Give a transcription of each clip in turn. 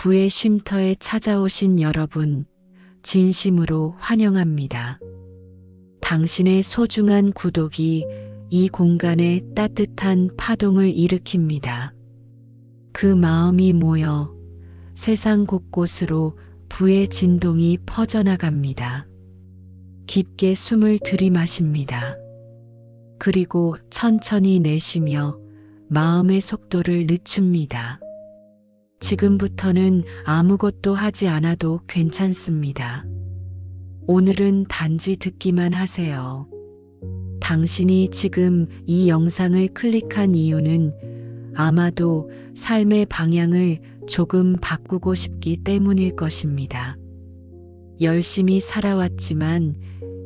부의 쉼터에 찾아오신 여러분, 진심으로 환영합니다. 당신의 소중한 구독이 이 공간에 따뜻한 파동을 일으킵니다. 그 마음이 모여 세상 곳곳으로 부의 진동이 퍼져나갑니다. 깊게 숨을 들이마십니다. 그리고 천천히 내쉬며 마음의 속도를 늦춥니다. 지금부터는 아무것도 하지 않아도 괜찮습니다. 오늘은 단지 듣기만 하세요. 당신이 지금 이 영상을 클릭한 이유는 아마도 삶의 방향을 조금 바꾸고 싶기 때문일 것입니다. 열심히 살아왔지만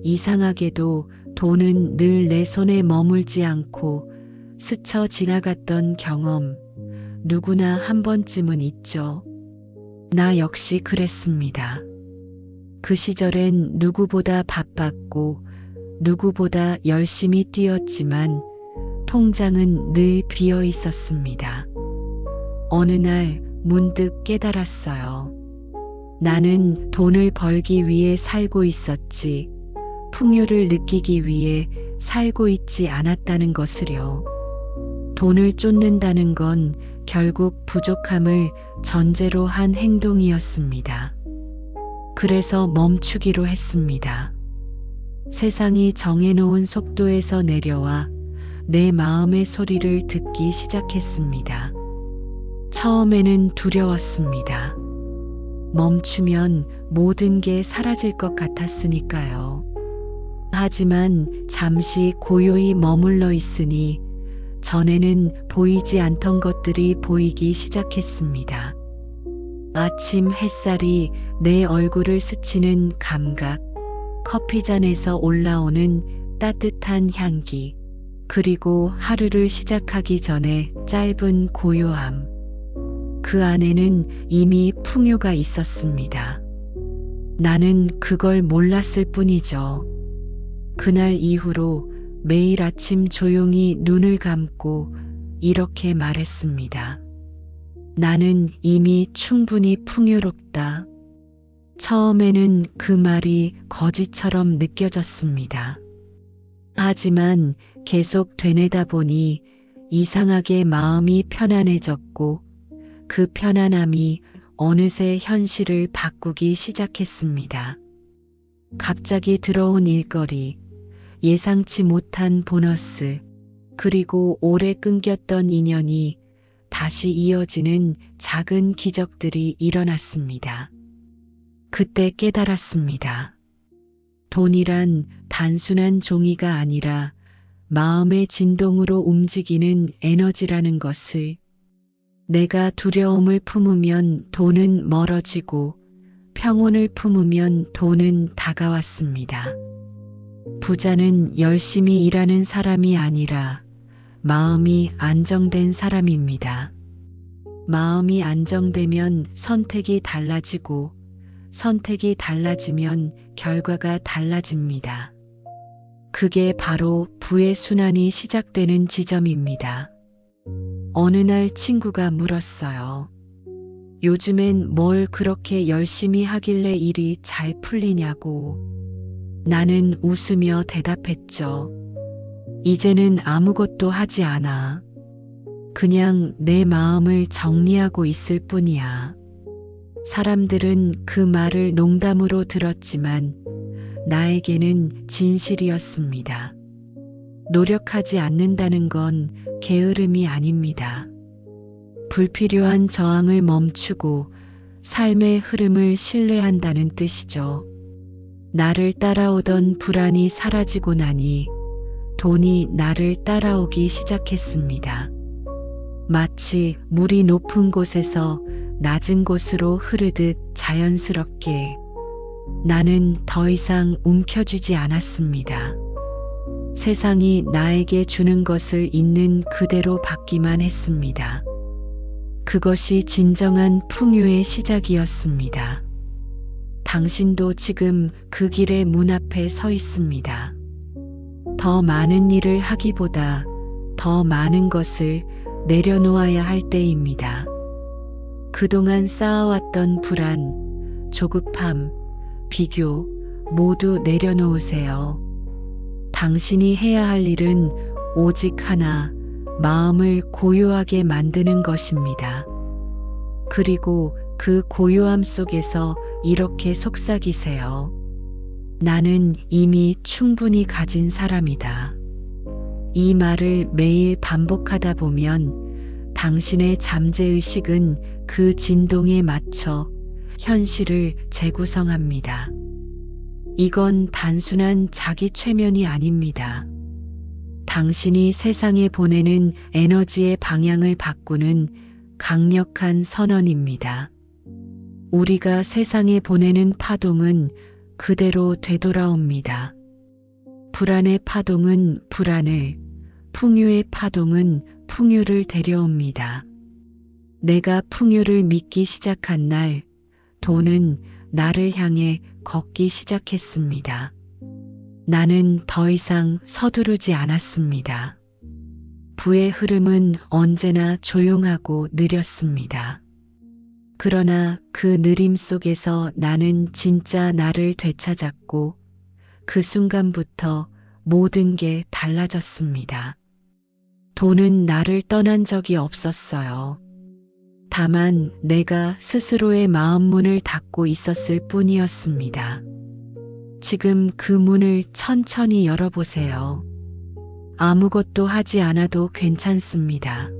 이상하게도 돈은 늘 내 손에 머물지 않고 스쳐 지나갔던 경험, 누구나 한 번쯤은 있죠. 나 역시 그랬습니다. 그 시절엔 누구보다 바빴고 누구보다 열심히 뛰었지만 통장은 늘 비어 있었습니다. 어느 날 문득 깨달았어요. 나는 돈을 벌기 위해 살고 있었지, 풍요를 느끼기 위해 살고 있지 않았다는 것을요. 돈을 쫓는다는 건 결국 부족함을 전제로 한 행동이었습니다. 그래서 멈추기로 했습니다. 세상이 정해놓은 속도에서 내려와 내 마음의 소리를 듣기 시작했습니다. 처음에는 두려웠습니다. 멈추면 모든 게 사라질 것 같았으니까요. 하지만 잠시 고요히 머물러 있으니 전에는 보이지 않던 것들이 보이기 시작했습니다. 아침 햇살이 내 얼굴을 스치는 감각, 커피잔에서 올라오는 따뜻한 향기, 그리고 하루를 시작하기 전에 짧은 고요함. 그 안에는 이미 풍요가 있었습니다. 나는 그걸 몰랐을 뿐이죠. 그날 이후로 매일 아침 조용히 눈을 감고 이렇게 말했습니다. 나는 이미 충분히 풍요롭다. 처음에는 그 말이 거짓처럼 느껴졌습니다. 하지만 계속 되뇌다 보니 이상하게 마음이 편안해졌고 그 편안함이 어느새 현실을 바꾸기 시작했습니다. 갑자기 들어온 일거리, 예상치 못한 보너스, 그리고 오래 끊겼던 인연이 다시 이어지는 작은 기적들이 일어났습니다. 그때 깨달았습니다. 돈이란 단순한 종이가 아니라 마음의 진동으로 움직이는 에너지라는 것을. 내가 두려움을 품으면 돈은 멀어지고 평온을 품으면 돈은 다가왔습니다. 부자는 열심히 일하는 사람이 아니라 마음이 안정된 사람입니다. 마음이 안정되면 선택이 달라지고 선택이 달라지면 결과가 달라집니다. 그게 바로 부의 순환이 시작되는 지점입니다. 어느 날 친구가 물었어요. 요즘엔 뭘 그렇게 열심히 하길래 일이 잘 풀리냐고. 나는 웃으며 대답했죠. 이제는 아무것도 하지 않아. 그냥 내 마음을 정리하고 있을 뿐이야. 사람들은 그 말을 농담으로 들었지만 나에게는 진실이었습니다. 노력하지 않는다는 건 게으름이 아닙니다. 불필요한 저항을 멈추고 삶의 흐름을 신뢰한다는 뜻이죠. 나를 따라오던 불안이 사라지고 나니 돈이 나를 따라오기 시작했습니다. 마치 물이 높은 곳에서 낮은 곳으로 흐르듯 자연스럽게. 나는 더 이상 움켜쥐지 않았습니다. 세상이 나에게 주는 것을 있는 그대로 받기만 했습니다. 그것이 진정한 풍요의 시작이었습니다. 당신도 지금 그 길의 문 앞에 서 있습니다. 더 많은 일을 하기보다 더 많은 것을 내려놓아야 할 때입니다. 그동안 쌓아왔던 불안, 조급함, 비교 모두 내려놓으세요. 당신이 해야 할 일은 오직 하나, 마음을 고요하게 만드는 것입니다. 그리고 그 고요함 속에서 이렇게 속삭이세요. 나는 이미 충분히 가진 사람이다. 이 말을 매일 반복하다 보면 당신의 잠재의식은 그 진동에 맞춰 현실을 재구성합니다. 이건 단순한 자기 최면이 아닙니다. 당신이 세상에 보내는 에너지의 방향을 바꾸는 강력한 선언입니다. 우리가 세상에 보내는 파동은 그대로 되돌아옵니다. 불안의 파동은 불안을, 풍요의 파동은 풍요를 데려옵니다. 내가 풍요를 믿기 시작한 날, 돈은 나를 향해 걷기 시작했습니다. 나는 더 이상 서두르지 않았습니다. 부의 흐름은 언제나 조용하고 느렸습니다. 그러나 그 느림 속에서 나는 진짜 나를 되찾았고 그 순간부터 모든 게 달라졌습니다. 돈은 나를 떠난 적이 없었어요. 다만 내가 스스로의 마음 문을 닫고 있었을 뿐이었습니다. 지금 그 문을 천천히 열어보세요. 아무것도 하지 않아도 괜찮습니다.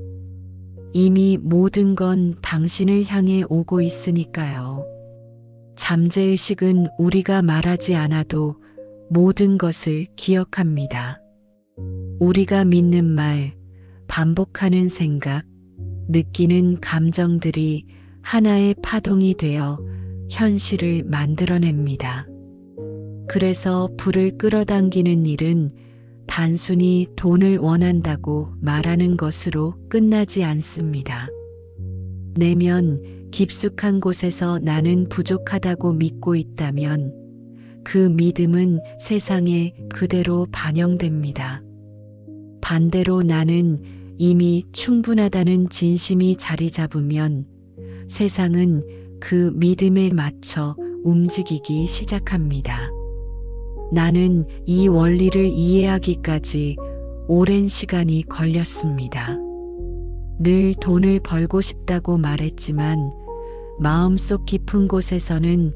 이미 모든 건 당신을 향해 오고 있으니까요. 잠재의식은 우리가 말하지 않아도 모든 것을 기억합니다. 우리가 믿는 말, 반복하는 생각, 느끼는 감정들이 하나의 파동이 되어 현실을 만들어냅니다. 그래서 불을 끌어당기는 일은 단순히 돈을 원한다고 말하는 것으로 끝나지 않습니다. 내면 깊숙한 곳에서 나는 부족하다고 믿고 있다면 그 믿음은 세상에 그대로 반영됩니다. 반대로 나는 이미 충분하다는 진심이 자리 잡으면 세상은 그 믿음에 맞춰 움직이기 시작합니다. 나는 이 원리를 이해하기까지 오랜 시간이 걸렸습니다. 늘 돈을 벌고 싶다고 말했지만 마음속 깊은 곳에서는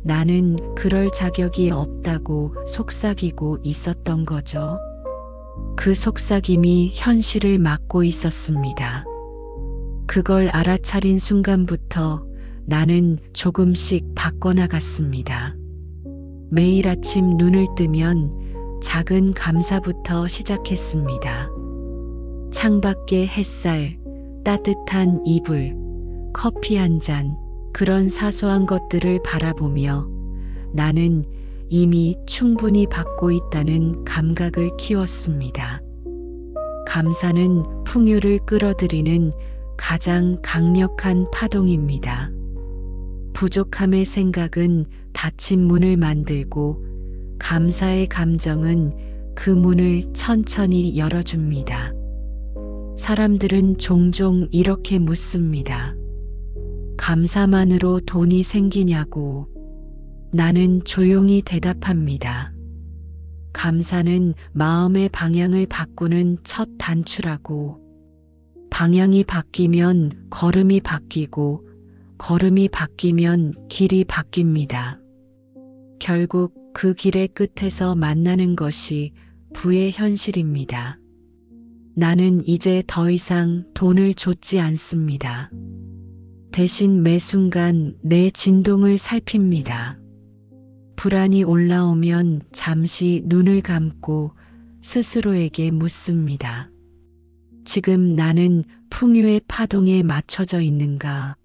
나는 그럴 자격이 없다고 속삭이고 있었던 거죠. 그 속삭임이 현실을 막고 있었습니다. 그걸 알아차린 순간부터 나는 조금씩 바꿔나갔습니다. 매일 아침 눈을 뜨면 작은 감사부터 시작했습니다. 창밖의 햇살, 따뜻한 이불, 커피 한 잔, 그런 사소한 것들을 바라보며 나는 이미 충분히 받고 있다는 감각을 키웠습니다. 감사는 풍요를 끌어들이는 가장 강력한 파동입니다. 부족함의 생각은 닫힌 문을 만들고 감사의 감정은 그 문을 천천히 열어줍니다. 사람들은 종종 이렇게 묻습니다. 감사만으로 돈이 생기냐고. 나는 조용히 대답합니다. 감사는 마음의 방향을 바꾸는 첫 단추라고. 방향이 바뀌면 걸음이 바뀌고 걸음이 바뀌면 길이 바뀝니다. 결국 그 길의 끝에서 만나는 것이 부의 현실입니다. 나는 이제 더 이상 돈을 좇지 않습니다. 대신 매 순간 내 진동을 살핍니다. 불안이 올라오면 잠시 눈을 감고 스스로에게 묻습니다. 지금 나는 풍요의 파동에 맞춰져 있는가?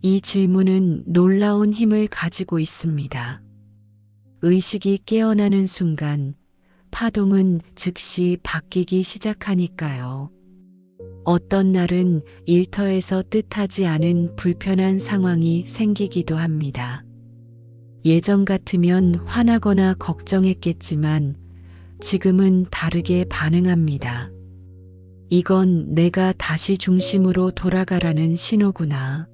이 질문은 놀라운 힘을 가지고 있습니다. 의식이 깨어나는 순간 파동은 즉시 바뀌기 시작하니까요. 어떤 날은 일터에서 뜻하지 않은 불편한 상황이 생기기도 합니다. 예전 같으면 화나거나 걱정했겠지만 지금은 다르게 반응합니다. 이건 내가 다시 중심으로 돌아가라는 신호구나.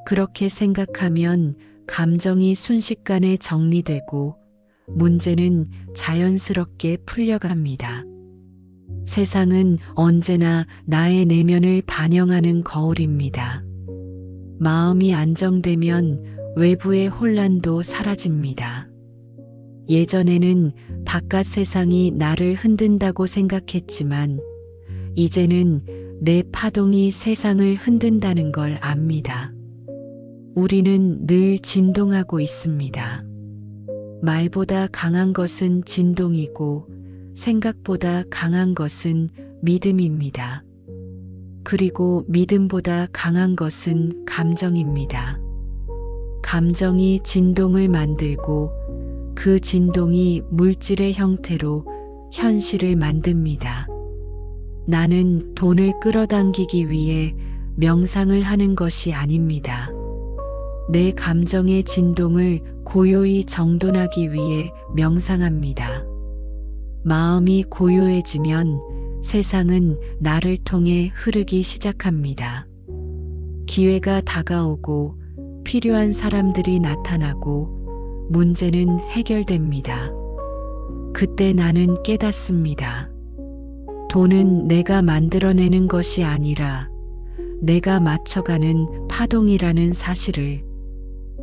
그렇게 생각하면 감정이 순식간에 정리되고 문제는 자연스럽게 풀려갑니다. 세상은 언제나 나의 내면을 반영하는 거울입니다. 마음이 안정되면 외부의 혼란도 사라집니다. 예전에는 바깥 세상이 나를 흔든다고 생각했지만 이제는 내 파동이 세상을 흔든다는 걸 압니다. 우리는 늘 진동하고 있습니다. 말보다 강한 것은 진동이고 생각보다 강한 것은 믿음입니다. 그리고 믿음보다 강한 것은 감정입니다. 감정이 진동을 만들고 그 진동이 물질의 형태로 현실을 만듭니다. 나는 돈을 끌어당기기 위해 명상을 하는 것이 아닙니다. 내 감정의 진동을 고요히 정돈하기 위해 명상합니다. 마음이 고요해지면 세상은 나를 통해 흐르기 시작합니다. 기회가 다가오고 필요한 사람들이 나타나고 문제는 해결됩니다. 그때 나는 깨닫습니다. 돈은 내가 만들어내는 것이 아니라 내가 맞춰가는 파동이라는 사실을,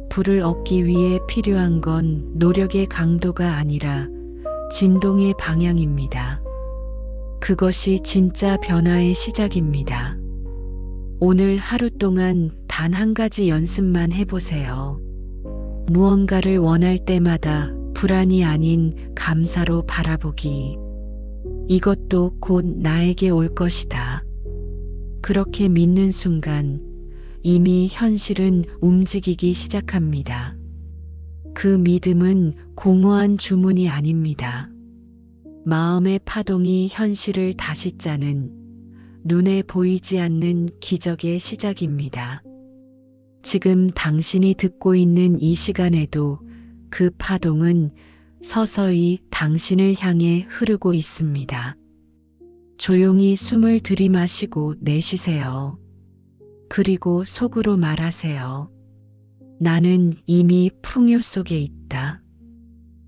부를 얻기 위해 필요한 건 노력의 강도가 아니라 진동의 방향입니다. 그것이 진짜 변화의 시작입니다. 오늘 하루 동안 단 한 가지 연습만 해보세요. 무언가를 원할 때마다 불안이 아닌 감사로 바라보기. 이것도 곧 나에게 올 것이다. 그렇게 믿는 순간 이미 현실은 움직이기 시작합니다. 그 믿음은 공허한 주문이 아닙니다. 마음의 파동이 현실을 다시 짜는 눈에 보이지 않는 기적의 시작입니다. 지금 당신이 듣고 있는 이 시간에도 그 파동은 서서히 당신을 향해 흐르고 있습니다. 조용히 숨을 들이마시고 내쉬세요. 그리고 속으로 말하세요. 나는 이미 풍요 속에 있다.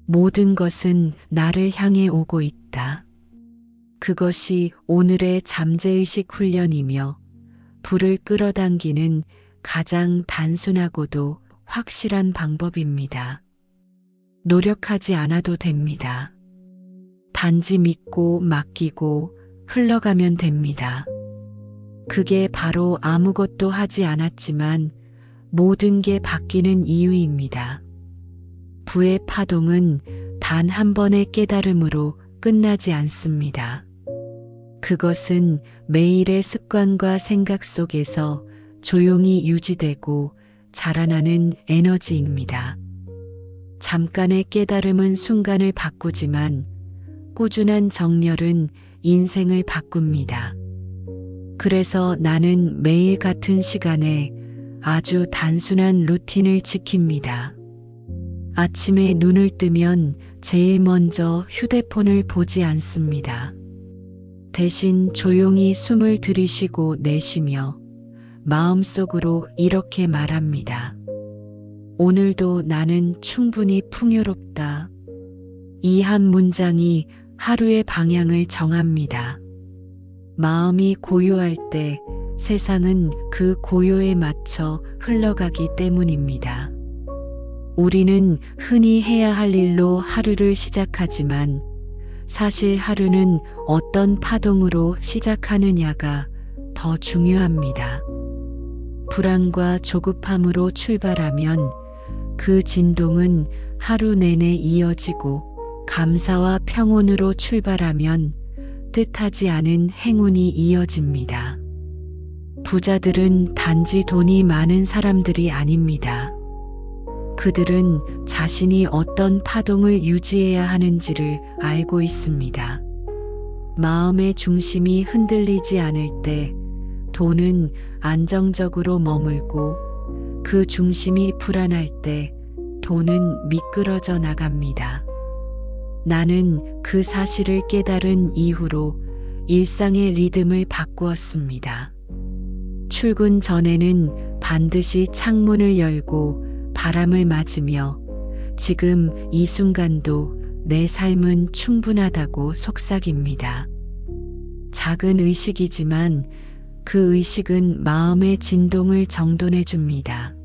모든 것은 나를 향해 오고 있다. 그것이 오늘의 잠재의식 훈련이며 불을 끌어당기는 가장 단순하고도 확실한 방법입니다. 노력하지 않아도 됩니다. 단지 믿고 맡기고 흘러가면 됩니다. 그게 바로 아무것도 하지 않았지만 모든 게 바뀌는 이유입니다. 부의 파동은 단 한 번의 깨달음으로 끝나지 않습니다. 그것은 매일의 습관과 생각 속에서 조용히 유지되고 자라나는 에너지입니다. 잠깐의 깨달음은 순간을 바꾸지만 꾸준한 정렬은 인생을 바꿉니다. 그래서 나는 매일 같은 시간에 아주 단순한 루틴을 지킵니다. 아침에 눈을 뜨면 제일 먼저 휴대폰을 보지 않습니다. 대신 조용히 숨을 들이쉬고 내쉬며 마음속으로 이렇게 말합니다. 오늘도 나는 충분히 풍요롭다. 이 한 문장이 하루의 방향을 정합니다. 마음이 고요할 때 세상은 그 고요에 맞춰 흘러가기 때문입니다. 우리는 흔히 해야 할 일로 하루를 시작하지만 사실 하루는 어떤 파동으로 시작하느냐가 더 중요합니다. 불안과 조급함으로 출발하면 그 진동은 하루 내내 이어지고 감사와 평온으로 출발하면 뜻하지 않은 행운이 이어집니다. 부자들은 단지 돈이 많은 사람들이 아닙니다. 그들은 자신이 어떤 파동을 유지해야 하는지를 알고 있습니다. 마음의 중심이 흔들리지 않을 때 돈은 안정적으로 머물고 그 중심이 불안할 때 돈은 미끄러져 나갑니다. 나는 그 사실을 깨달은 이후로 일상의 리듬을 바꾸었습니다. 출근 전에는 반드시 창문을 열고 바람을 맞으며 지금 이 순간도 내 삶은 충분하다고 속삭입니다. 작은 의식이지만 그 의식은 마음의 진동을 정돈해 줍니다.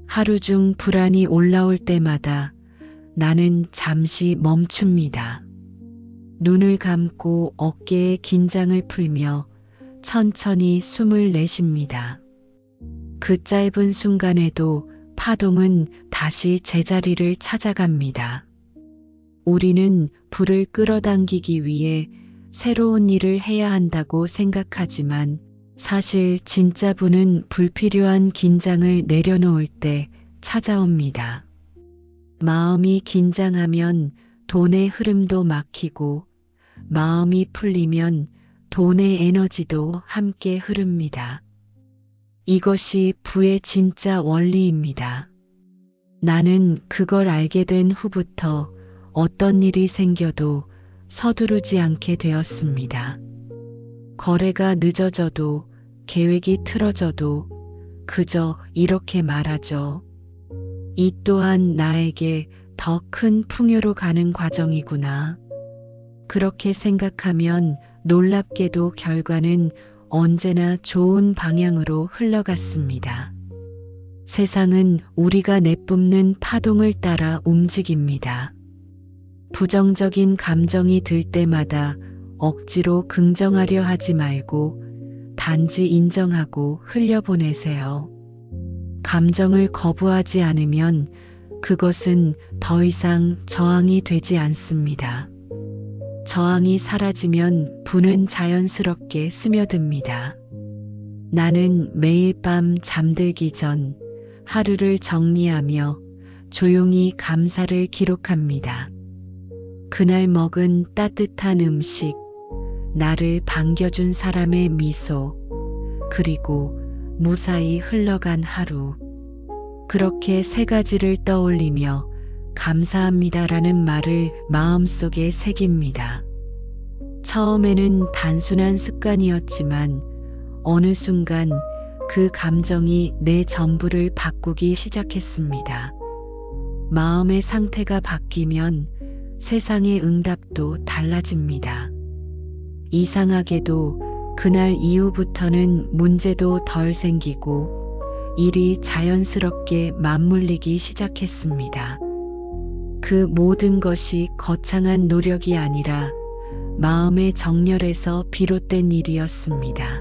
하루 중 불안이 올라올 때마다 나는 잠시 멈춥니다. 눈을 감고 어깨의 긴장을 풀며 천천히 숨을 내쉽니다. 그 짧은 순간에도 파동은 다시 제자리를 찾아갑니다. 우리는 불을 끌어당기기 위해 새로운 일을 해야 한다고 생각하지만 사실 진짜 불은 불필요한 긴장을 내려놓을 때 찾아옵니다. 마음이 긴장하면 돈의 흐름도 막히고 마음이 풀리면 돈의 에너지도 함께 흐릅니다. 이것이 부의 진짜 원리입니다. 나는 그걸 알게 된 후부터 어떤 일이 생겨도 서두르지 않게 되었습니다. 거래가 늦어져도 계획이 틀어져도 그저 이렇게 말하죠. 이 또한 나에게 더 큰 풍요로 가는 과정이구나. 그렇게 생각하면 놀랍게도 결과는 언제나 좋은 방향으로 흘러갔습니다. 세상은 우리가 내뿜는 파동을 따라 움직입니다. 부정적인 감정이 들 때마다 억지로 긍정하려 하지 말고 단지 인정하고 흘려보내세요. 감정을 거부하지 않으면 그것은 더 이상 저항이 되지 않습니다. 저항이 사라지면 부는 자연스럽게 스며듭니다. 나는 매일 밤 잠들기 전 하루를 정리하며 조용히 감사를 기록합니다. 그날 먹은 따뜻한 음식, 나를 반겨준 사람의 미소, 그리고 무사히 흘러간 하루. 그렇게 세 가지를 떠올리며 감사합니다라는 말을 마음속에 새깁니다. 처음에는 단순한 습관이었지만 어느 순간 그 감정이 내 전부를 바꾸기 시작했습니다. 마음의 상태가 바뀌면 세상의 응답도 달라집니다. 이상하게도 그날 이후부터는 문제도 덜 생기고 일이 자연스럽게 맞물리기 시작했습니다. 그 모든 것이 거창한 노력이 아니라 마음의 정열에서 비롯된 일이었습니다.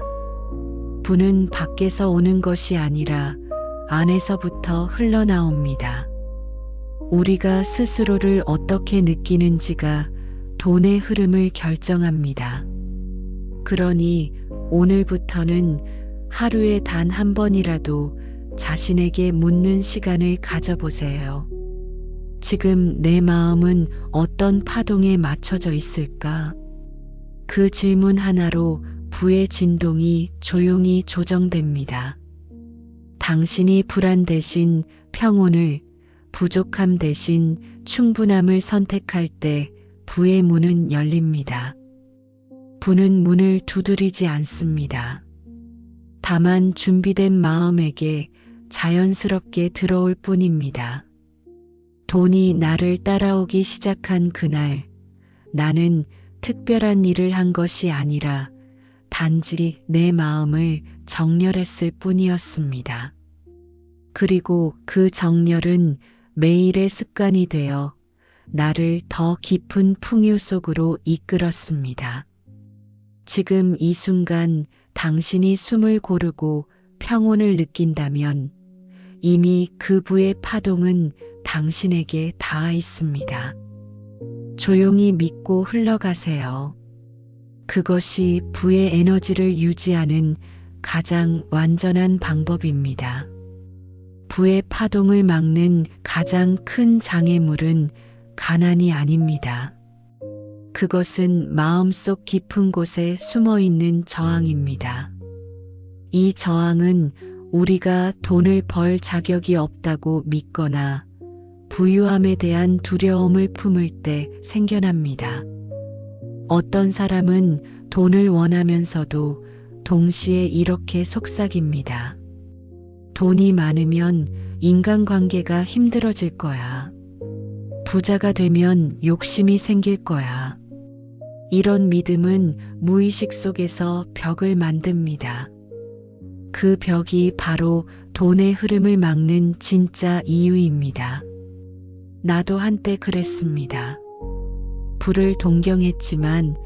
부는 밖에서 오는 것이 아니라 안에서부터 흘러나옵니다. 우리가 스스로를 어떻게 느끼는지가 돈의 흐름을 결정합니다. 그러니 오늘부터는 하루에 단 한 번이라도 자신에게 묻는 시간을 가져보세요. 지금 내 마음은 어떤 파동에 맞춰져 있을까? 그 질문 하나로 부의 진동이 조용히 조정됩니다. 당신이 불안 대신 평온을, 부족함 대신 충분함을 선택할 때 부의 문은 열립니다. 부는 문을 두드리지 않습니다. 다만 준비된 마음에게 자연스럽게 들어올 뿐입니다. 돈이 나를 따라오기 시작한 그날, 나는 특별한 일을 한 것이 아니라 단지 내 마음을 정렬했을 뿐이었습니다. 그리고 그 정렬은 매일의 습관이 되어 나를 더 깊은 풍요 속으로 이끌었습니다. 지금 이 순간 당신이 숨을 고르고 평온을 느낀다면 이미 그 부의 파동은 당신에게 닿아 있습니다. 조용히 믿고 흘러가세요. 그것이 부의 에너지를 유지하는 가장 완전한 방법입니다. 부의 파동을 막는 가장 큰 장애물은 가난이 아닙니다. 그것은 마음속 깊은 곳에 숨어 있는 저항입니다. 이 저항은 우리가 돈을 벌 자격이 없다고 믿거나 부유함에 대한 두려움을 품을 때 생겨납니다. 어떤 사람은 돈을 원하면서도 동시에 이렇게 속삭입니다. 돈이 많으면 인간관계가 힘들어질 거야. 부자가 되면 욕심이 생길 거야. 이런 믿음은 무의식 속에서 벽을 만듭니다. 그 벽이 바로 돈의 흐름을 막는 진짜 이유입니다. 나도 한때 그랬습니다. 부를 동경했지만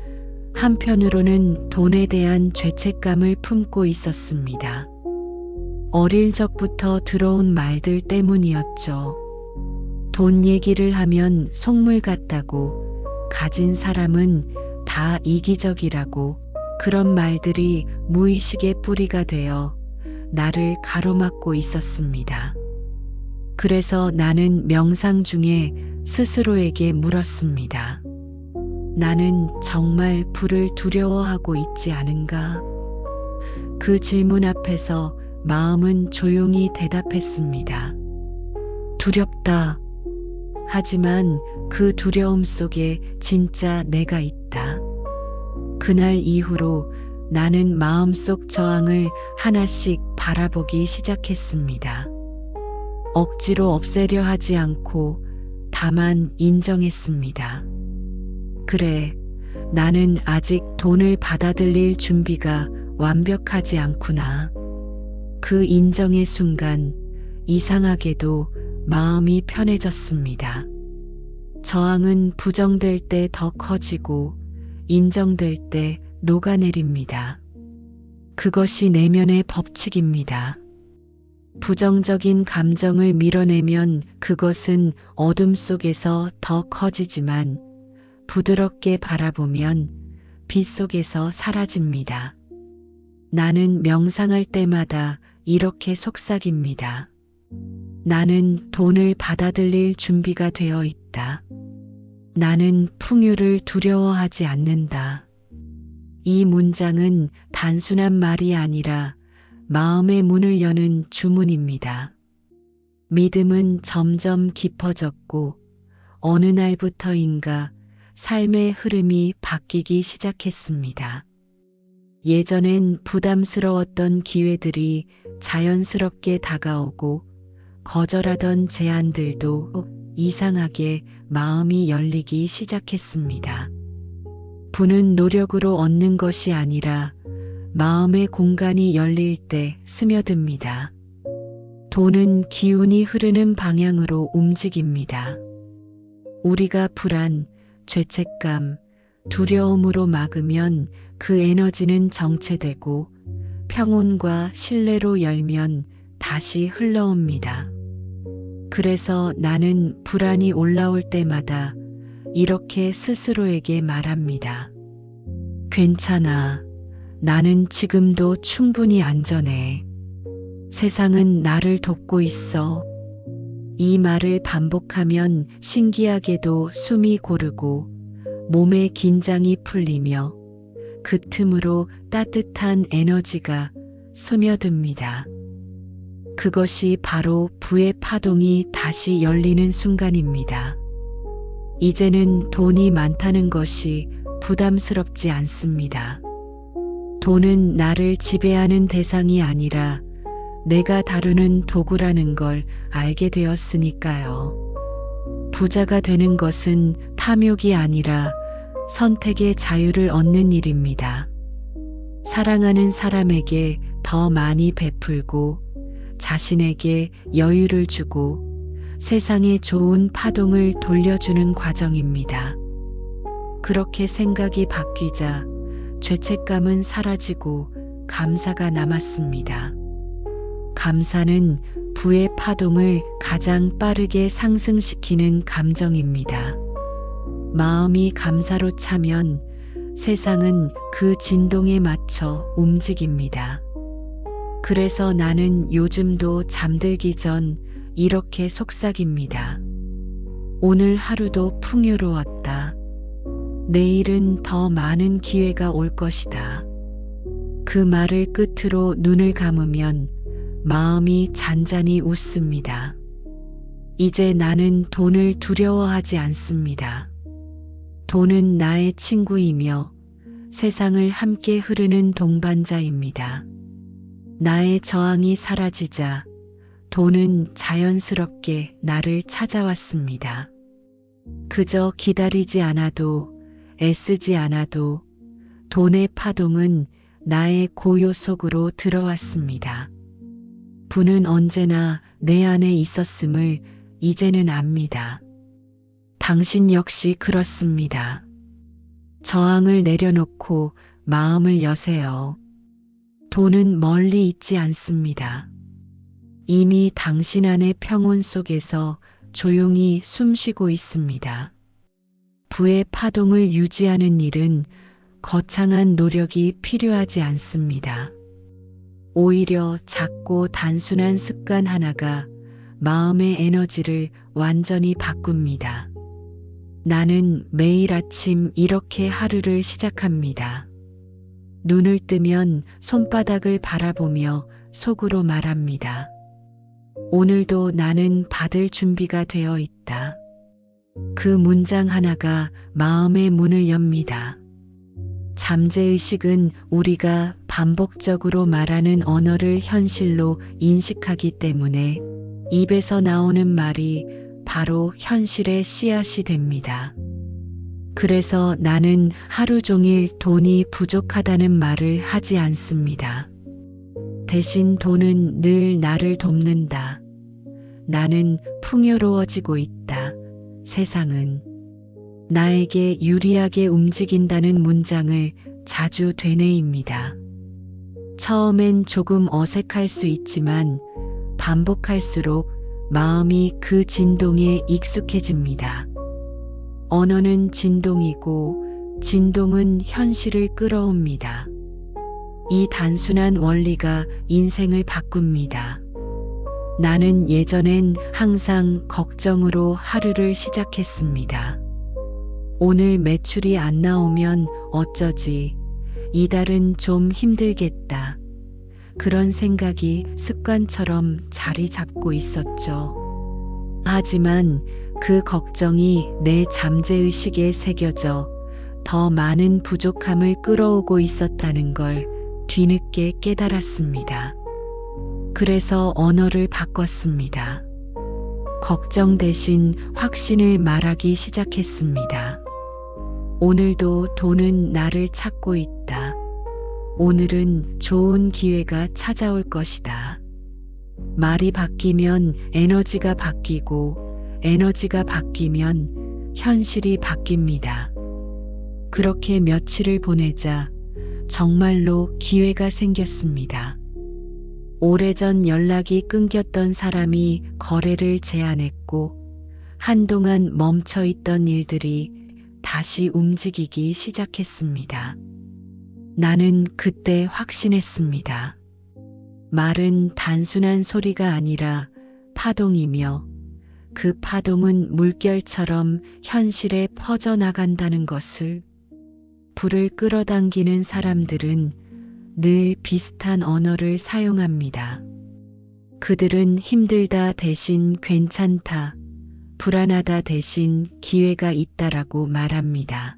한편으로는 돈에 대한 죄책감을 품고 있었습니다. 어릴 적부터 들어온 말들 때문이었죠. 돈 얘기를 하면 속물 같다고, 가진 사람은 다 이기적이라고, 그런 말들이 무의식의 뿌리가 되어 나를 가로막고 있었습니다. 그래서 나는 명상 중에 스스로에게 물었습니다. 나는 정말 부를 두려워하고 있지 않은가? 그 질문 앞에서 마음은 조용히 대답했습니다. 두렵다. 하지만 그 두려움 속에 진짜 내가 있다. 그날 이후로 나는 마음속 저항을 하나씩 바라보기 시작했습니다. 억지로 없애려 하지 않고 다만 인정했습니다. 그래, 나는 아직 돈을 받아들일 준비가 완벽하지 않구나. 그 인정의 순간 이상하게도 마음이 편해졌습니다. 저항은 부정될 때 더 커지고 인정될 때 녹아내립니다. 그것이 내면의 법칙입니다. 부정적인 감정을 밀어내면 그것은 어둠 속에서 더 커지지만 부드럽게 바라보면 빛 속에서 사라집니다. 나는 명상할 때마다 이렇게 속삭입니다. 나는 돈을 받아들일 준비가 되어 있다. 나는 풍요를 두려워하지 않는다. 이 문장은 단순한 말이 아니라 마음의 문을 여는 주문입니다. 믿음은 점점 깊어졌고 어느 날부터인가 삶의 흐름이 바뀌기 시작했습니다. 예전엔 부담스러웠던 기회들이 자연스럽게 다가오고 거절하던 제안들도 이상하게 마음이 열리기 시작했습니다. 부는 노력으로 얻는 것이 아니라 마음의 공간이 열릴 때 스며듭니다. 돈은 기운이 흐르는 방향으로 움직입니다. 우리가 불안, 죄책감, 두려움으로 막으면 그 에너지는 정체되고 평온과 신뢰로 열면 다시 흘러옵니다. 그래서 나는 불안이 올라올 때마다 이렇게 스스로에게 말합니다. 괜찮아. 나는 지금도 충분히 안전해. 세상은 나를 돕고 있어. 이 말을 반복하면 신기하게도 숨이 고르고 몸의 긴장이 풀리며 그 틈으로 따뜻한 에너지가 스며듭니다. 그것이 바로 부의 파동이 다시 열리는 순간입니다. 이제는 돈이 많다는 것이 부담스럽지 않습니다. 돈은 나를 지배하는 대상이 아니라 내가 다루는 도구라는 걸 알게 되었으니까요. 부자가 되는 것은 탐욕이 아니라 선택의 자유를 얻는 일입니다. 사랑하는 사람에게 더 많이 베풀고 자신에게 여유를 주고 세상에 좋은 파동을 돌려주는 과정입니다. 그렇게 생각이 바뀌자 죄책감은 사라지고 감사가 남았습니다. 감사는 부의 파동을 가장 빠르게 상승시키는 감정입니다. 마음이 감사로 차면 세상은 그 진동에 맞춰 움직입니다. 그래서 나는 요즘도 잠들기 전 이렇게 속삭입니다. 오늘 하루도 풍요로웠다. 내일은 더 많은 기회가 올 것이다. 그 말을 끝으로 눈을 감으면 마음이 잔잔히 웃습니다. 이제 나는 돈을 두려워하지 않습니다. 돈은 나의 친구이며 세상을 함께 흐르는 동반자입니다. 나의 저항이 사라지자 돈은 자연스럽게 나를 찾아왔습니다. 그저 기다리지 않아도, 애쓰지 않아도 돈의 파동은 나의 고요 속으로 들어왔습니다. 부는 언제나 내 안에 있었음을 이제는 압니다. 당신 역시 그렇습니다. 저항을 내려놓고 마음을 여세요. 돈은 멀리 있지 않습니다. 이미 당신 안의 평온 속에서 조용히 숨쉬고 있습니다. 부의 파동을 유지하는 일은 거창한 노력이 필요하지 않습니다. 오히려 작고 단순한 습관 하나가 마음의 에너지를 완전히 바꿉니다. 나는 매일 아침 이렇게 하루를 시작합니다. 눈을 뜨면 손바닥을 바라보며 속으로 말합니다. 오늘도 나는 받을 준비가 되어 있다. 그 문장 하나가 마음의 문을 엽니다. 잠재의식은 우리가 반복적으로 말하는 언어를 현실로 인식하기 때문에 입에서 나오는 말이 바로 현실의 씨앗이 됩니다. 그래서 나는 하루 종일 돈이 부족하다는 말을 하지 않습니다. 대신 돈은 늘 나를 돕는다. 나는 풍요로워지고 있다. 세상은 나에게 유리하게 움직인다는 문장을 자주 되뇌입니다. 처음엔 조금 어색할 수 있지만 반복할수록 마음이 그 진동에 익숙해집니다. 언어는 진동이고 진동은 현실을 끌어옵니다. 이 단순한 원리가 인생을 바꿉니다. 나는 예전엔 항상 걱정으로 하루를 시작했습니다. 오늘 매출이 안 나오면 어쩌지? 이달은 좀 힘들겠다. 그런 생각이 습관처럼 자리 잡고 있었죠. 하지만 그 걱정이 내 잠재의식에 새겨져 더 많은 부족함을 끌어오고 있었다는 걸 뒤늦게 깨달았습니다. 그래서 언어를 바꿨습니다. 걱정 대신 확신을 말하기 시작했습니다. 오늘도 돈은 나를 찾고 있다. 오늘은 좋은 기회가 찾아올 것이다. 말이 바뀌면 에너지가 바뀌고 에너지가 바뀌면 현실이 바뀝니다. 그렇게 며칠을 보내자 정말로 기회가 생겼습니다. 오래전 연락이 끊겼던 사람이 거래를 제안했고 한동안 멈춰있던 일들이 다시 움직이기 시작했습니다. 나는 그때 확신했습니다. 말은 단순한 소리가 아니라 파동이며 그 파동은 물결처럼 현실에 퍼져나간다는 것을. 불을 끌어당기는 사람들은 늘 비슷한 언어를 사용합니다. 그들은 힘들다 대신 괜찮다, 불안하다 대신 기회가 있다라고 말합니다.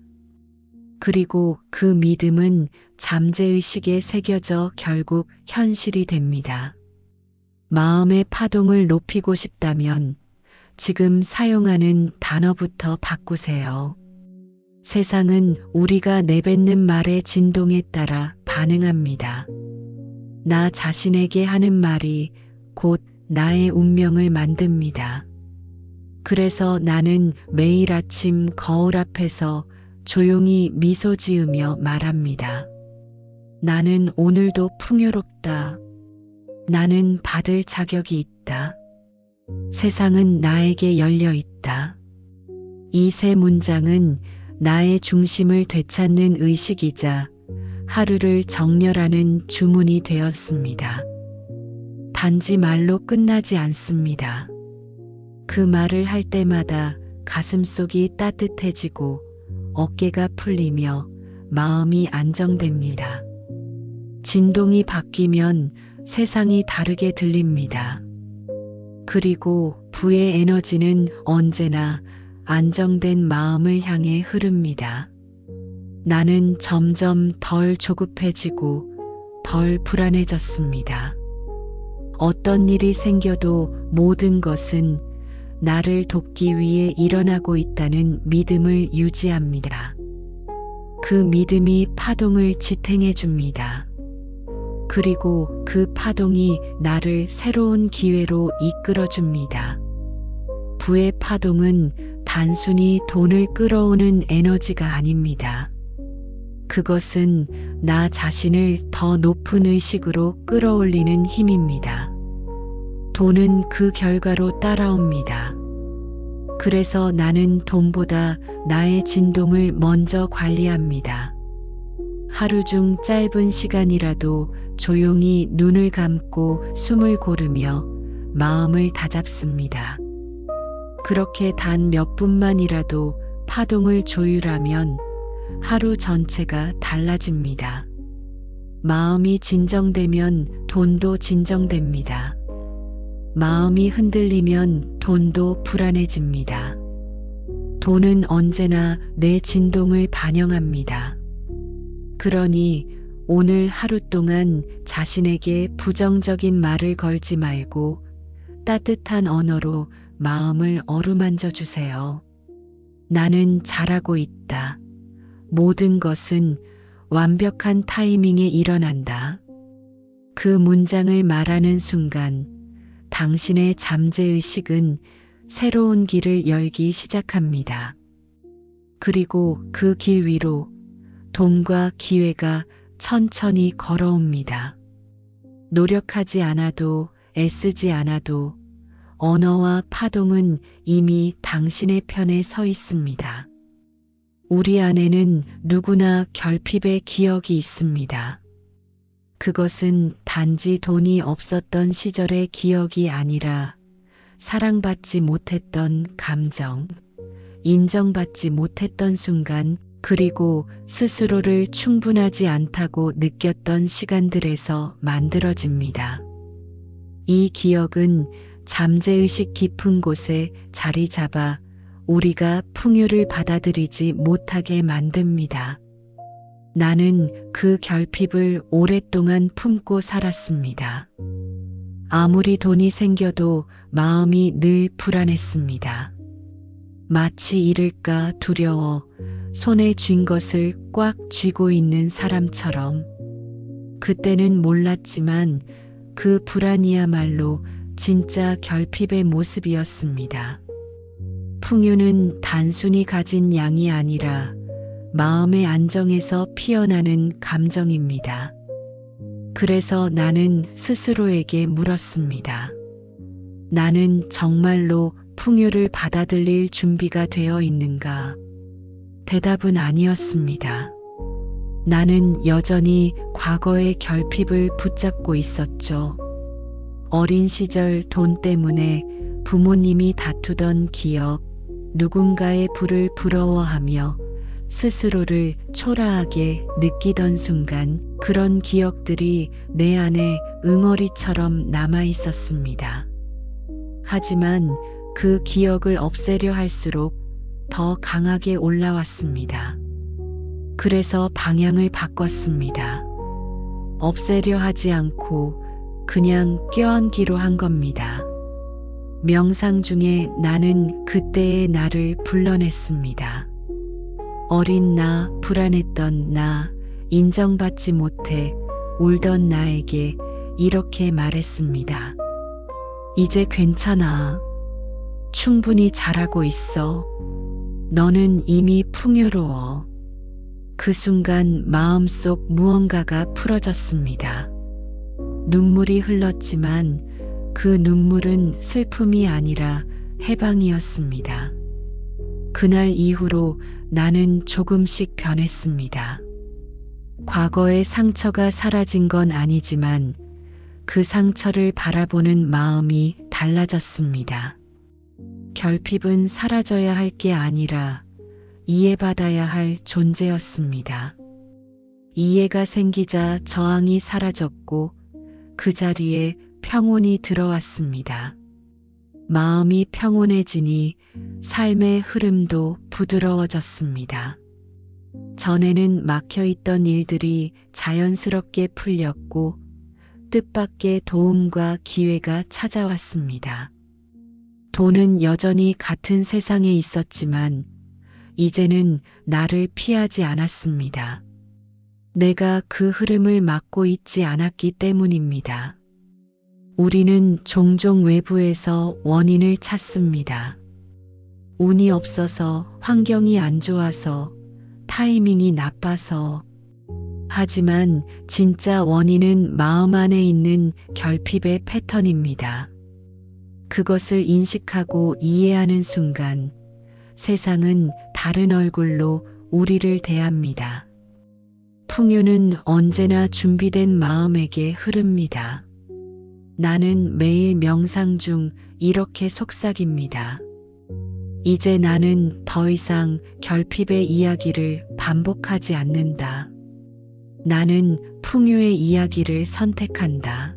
그리고 그 믿음은 잠재의식에 새겨져 결국 현실이 됩니다. 마음의 파동을 높이고 싶다면 지금 사용하는 단어부터 바꾸세요. 세상은 우리가 내뱉는 말의 진동에 따라 반응합니다. 나 자신에게 하는 말이 곧 나의 운명을 만듭니다. 그래서 나는 매일 아침 거울 앞에서 조용히 미소 지으며 말합니다. 나는 오늘도 풍요롭다. 나는 받을 자격이 있다. 세상은 나에게 열려 있다. 이 세 문장은 나의 중심을 되찾는 의식이자 하루를 정렬하는 주문이 되었습니다. 단지 말로 끝나지 않습니다. 그 말을 할 때마다 가슴속이 따뜻해지고 어깨가 풀리며 마음이 안정됩니다. 진동이 바뀌면 세상이 다르게 들립니다. 그리고 부의 에너지는 언제나 안정된 마음을 향해 흐릅니다. 나는 점점 덜 조급해지고 덜 불안해졌습니다. 어떤 일이 생겨도 모든 것은 나를 돕기 위해 일어나고 있다는 믿음을 유지합니다. 그 믿음이 파동을 지탱해 줍니다. 그리고 그 파동이 나를 새로운 기회로 이끌어 줍니다. 부의 파동은 단순히 돈을 끌어오는 에너지가 아닙니다. 그것은 나 자신을 더 높은 의식으로 끌어올리는 힘입니다. 돈은 그 결과로 따라옵니다. 그래서 나는 돈보다 나의 진동을 먼저 관리합니다. 하루 중 짧은 시간이라도 조용히 눈을 감고 숨을 고르며 마음을 다잡습니다. 그렇게 단 몇 분만이라도 파동을 조율하면 하루 전체가 달라집니다. 마음이 진정되면 돈도 진정됩니다. 마음이 흔들리면 돈도 불안해집니다. 돈은 언제나 내 진동을 반영합니다. 그러니 오늘 하루 동안 자신에게 부정적인 말을 걸지 말고 따뜻한 언어로 마음을 어루만져 주세요. 나는 잘하고 있다. 모든 것은 완벽한 타이밍에 일어난다. 그 문장을 말하는 순간 당신의 잠재의식은 새로운 길을 열기 시작합니다. 그리고 그 길 위로 돈과 기회가 천천히 걸어옵니다. 노력하지 않아도 애쓰지 않아도 언어와 파동은 이미 당신의 편에 서 있습니다. 우리 안에는 누구나 결핍의 기억이 있습니다. 그것은 단지 돈이 없었던 시절의 기억이 아니라 사랑받지 못했던 감정, 인정받지 못했던 순간, 그리고 스스로를 충분하지 않다고 느꼈던 시간들에서 만들어집니다. 이 기억은 잠재의식 깊은 곳에 자리 잡아 우리가 풍요를 받아들이지 못하게 만듭니다. 나는 그 결핍을 오랫동안 품고 살았습니다. 아무리 돈이 생겨도 마음이 늘 불안했습니다. 마치 잃을까 두려워 손에 쥔 것을 꽉 쥐고 있는 사람처럼. 그때는 몰랐지만 그 불안이야말로 진짜 결핍의 모습이었습니다. 풍요는 단순히 가진 양이 아니라 마음의 안정에서 피어나는 감정입니다. 그래서 나는 스스로에게 물었습니다. 나는 정말로 풍요를 받아들일 준비가 되어 있는가? 대답은 아니었습니다. 나는 여전히 과거의 결핍을 붙잡고 있었죠. 어린 시절 돈 때문에 부모님이 다투던 기억, 누군가의 부를 부러워하며 스스로를 초라하게 느끼던 순간 그런 기억들이 내 안에 응어리처럼 남아 있었습니다. 하지만 그 기억을 없애려 할수록 더 강하게 올라왔습니다. 그래서 방향을 바꿨습니다. 없애려 하지 않고 그냥 껴안기로 한 겁니다. 명상 중에 나는 그때의 나를 불러냈습니다. 어린 나, 불안했던 나, 인정받지 못해 울던 나에게 이렇게 말했습니다. 이제 괜찮아. 충분히 잘하고 있어. 너는 이미 풍요로워. 그 순간 마음속 무언가가 풀어졌습니다. 눈물이 흘렀지만 그 눈물은 슬픔이 아니라 해방이었습니다. 그날 이후로 나는 조금씩 변했습니다. 과거의 상처가 사라진 건 아니지만 그 상처를 바라보는 마음이 달라졌습니다. 결핍은 사라져야 할 게 아니라 이해받아야 할 존재였습니다. 이해가 생기자 저항이 사라졌고 그 자리에 평온이 들어왔습니다. 마음이 평온해지니 삶의 흐름도 부드러워졌습니다. 전에는 막혀있던 일들이 자연스럽게 풀렸고 뜻밖의 도움과 기회가 찾아왔습니다. 돈은 여전히 같은 세상에 있었지만 이제는 나를 피하지 않았습니다. 내가 그 흐름을 막고 있지 않았기 때문입니다. 우리는 종종 외부에서 원인을 찾습니다. 운이 없어서, 환경이 안 좋아서, 타이밍이 나빠서. 하지만 진짜 원인은 마음 안에 있는 결핍의 패턴입니다. 그것을 인식하고 이해하는 순간 세상은 다른 얼굴로 우리를 대합니다. 풍요는 언제나 준비된 마음에게 흐릅니다. 나는 매일 명상 중 이렇게 속삭입니다. 이제 나는 더 이상 결핍의 이야기를 반복하지 않는다. 나는 풍요의 이야기를 선택한다.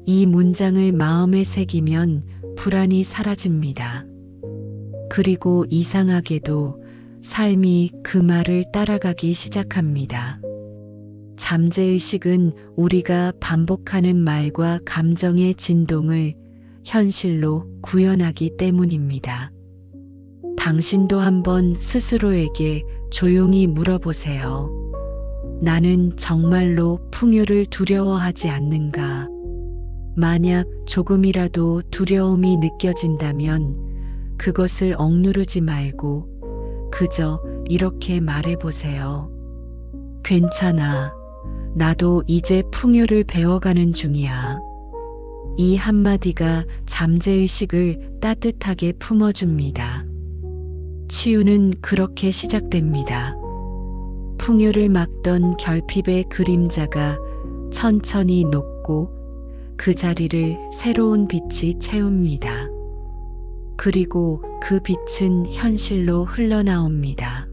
이 문장을 마음에 새기면 불안이 사라집니다. 그리고 이상하게도 삶이 그 말을 따라가기 시작합니다. 잠재의식은 우리가 반복하는 말과 감정의 진동을 현실로 구현하기 때문입니다. 당신도 한번 스스로에게 조용히 물어보세요. 나는 정말로 풍요를 두려워하지 않는가? 만약 조금이라도 두려움이 느껴진다면 그것을 억누르지 말고 그저 이렇게 말해보세요. 괜찮아. 나도 이제 풍요를 배워가는 중이야. 이 한마디가 잠재의식을 따뜻하게 품어줍니다. 치유는 그렇게 시작됩니다. 풍요를 막던 결핍의 그림자가 천천히 녹고 그 자리를 새로운 빛이 채웁니다. 그리고 그 빛은 현실로 흘러나옵니다.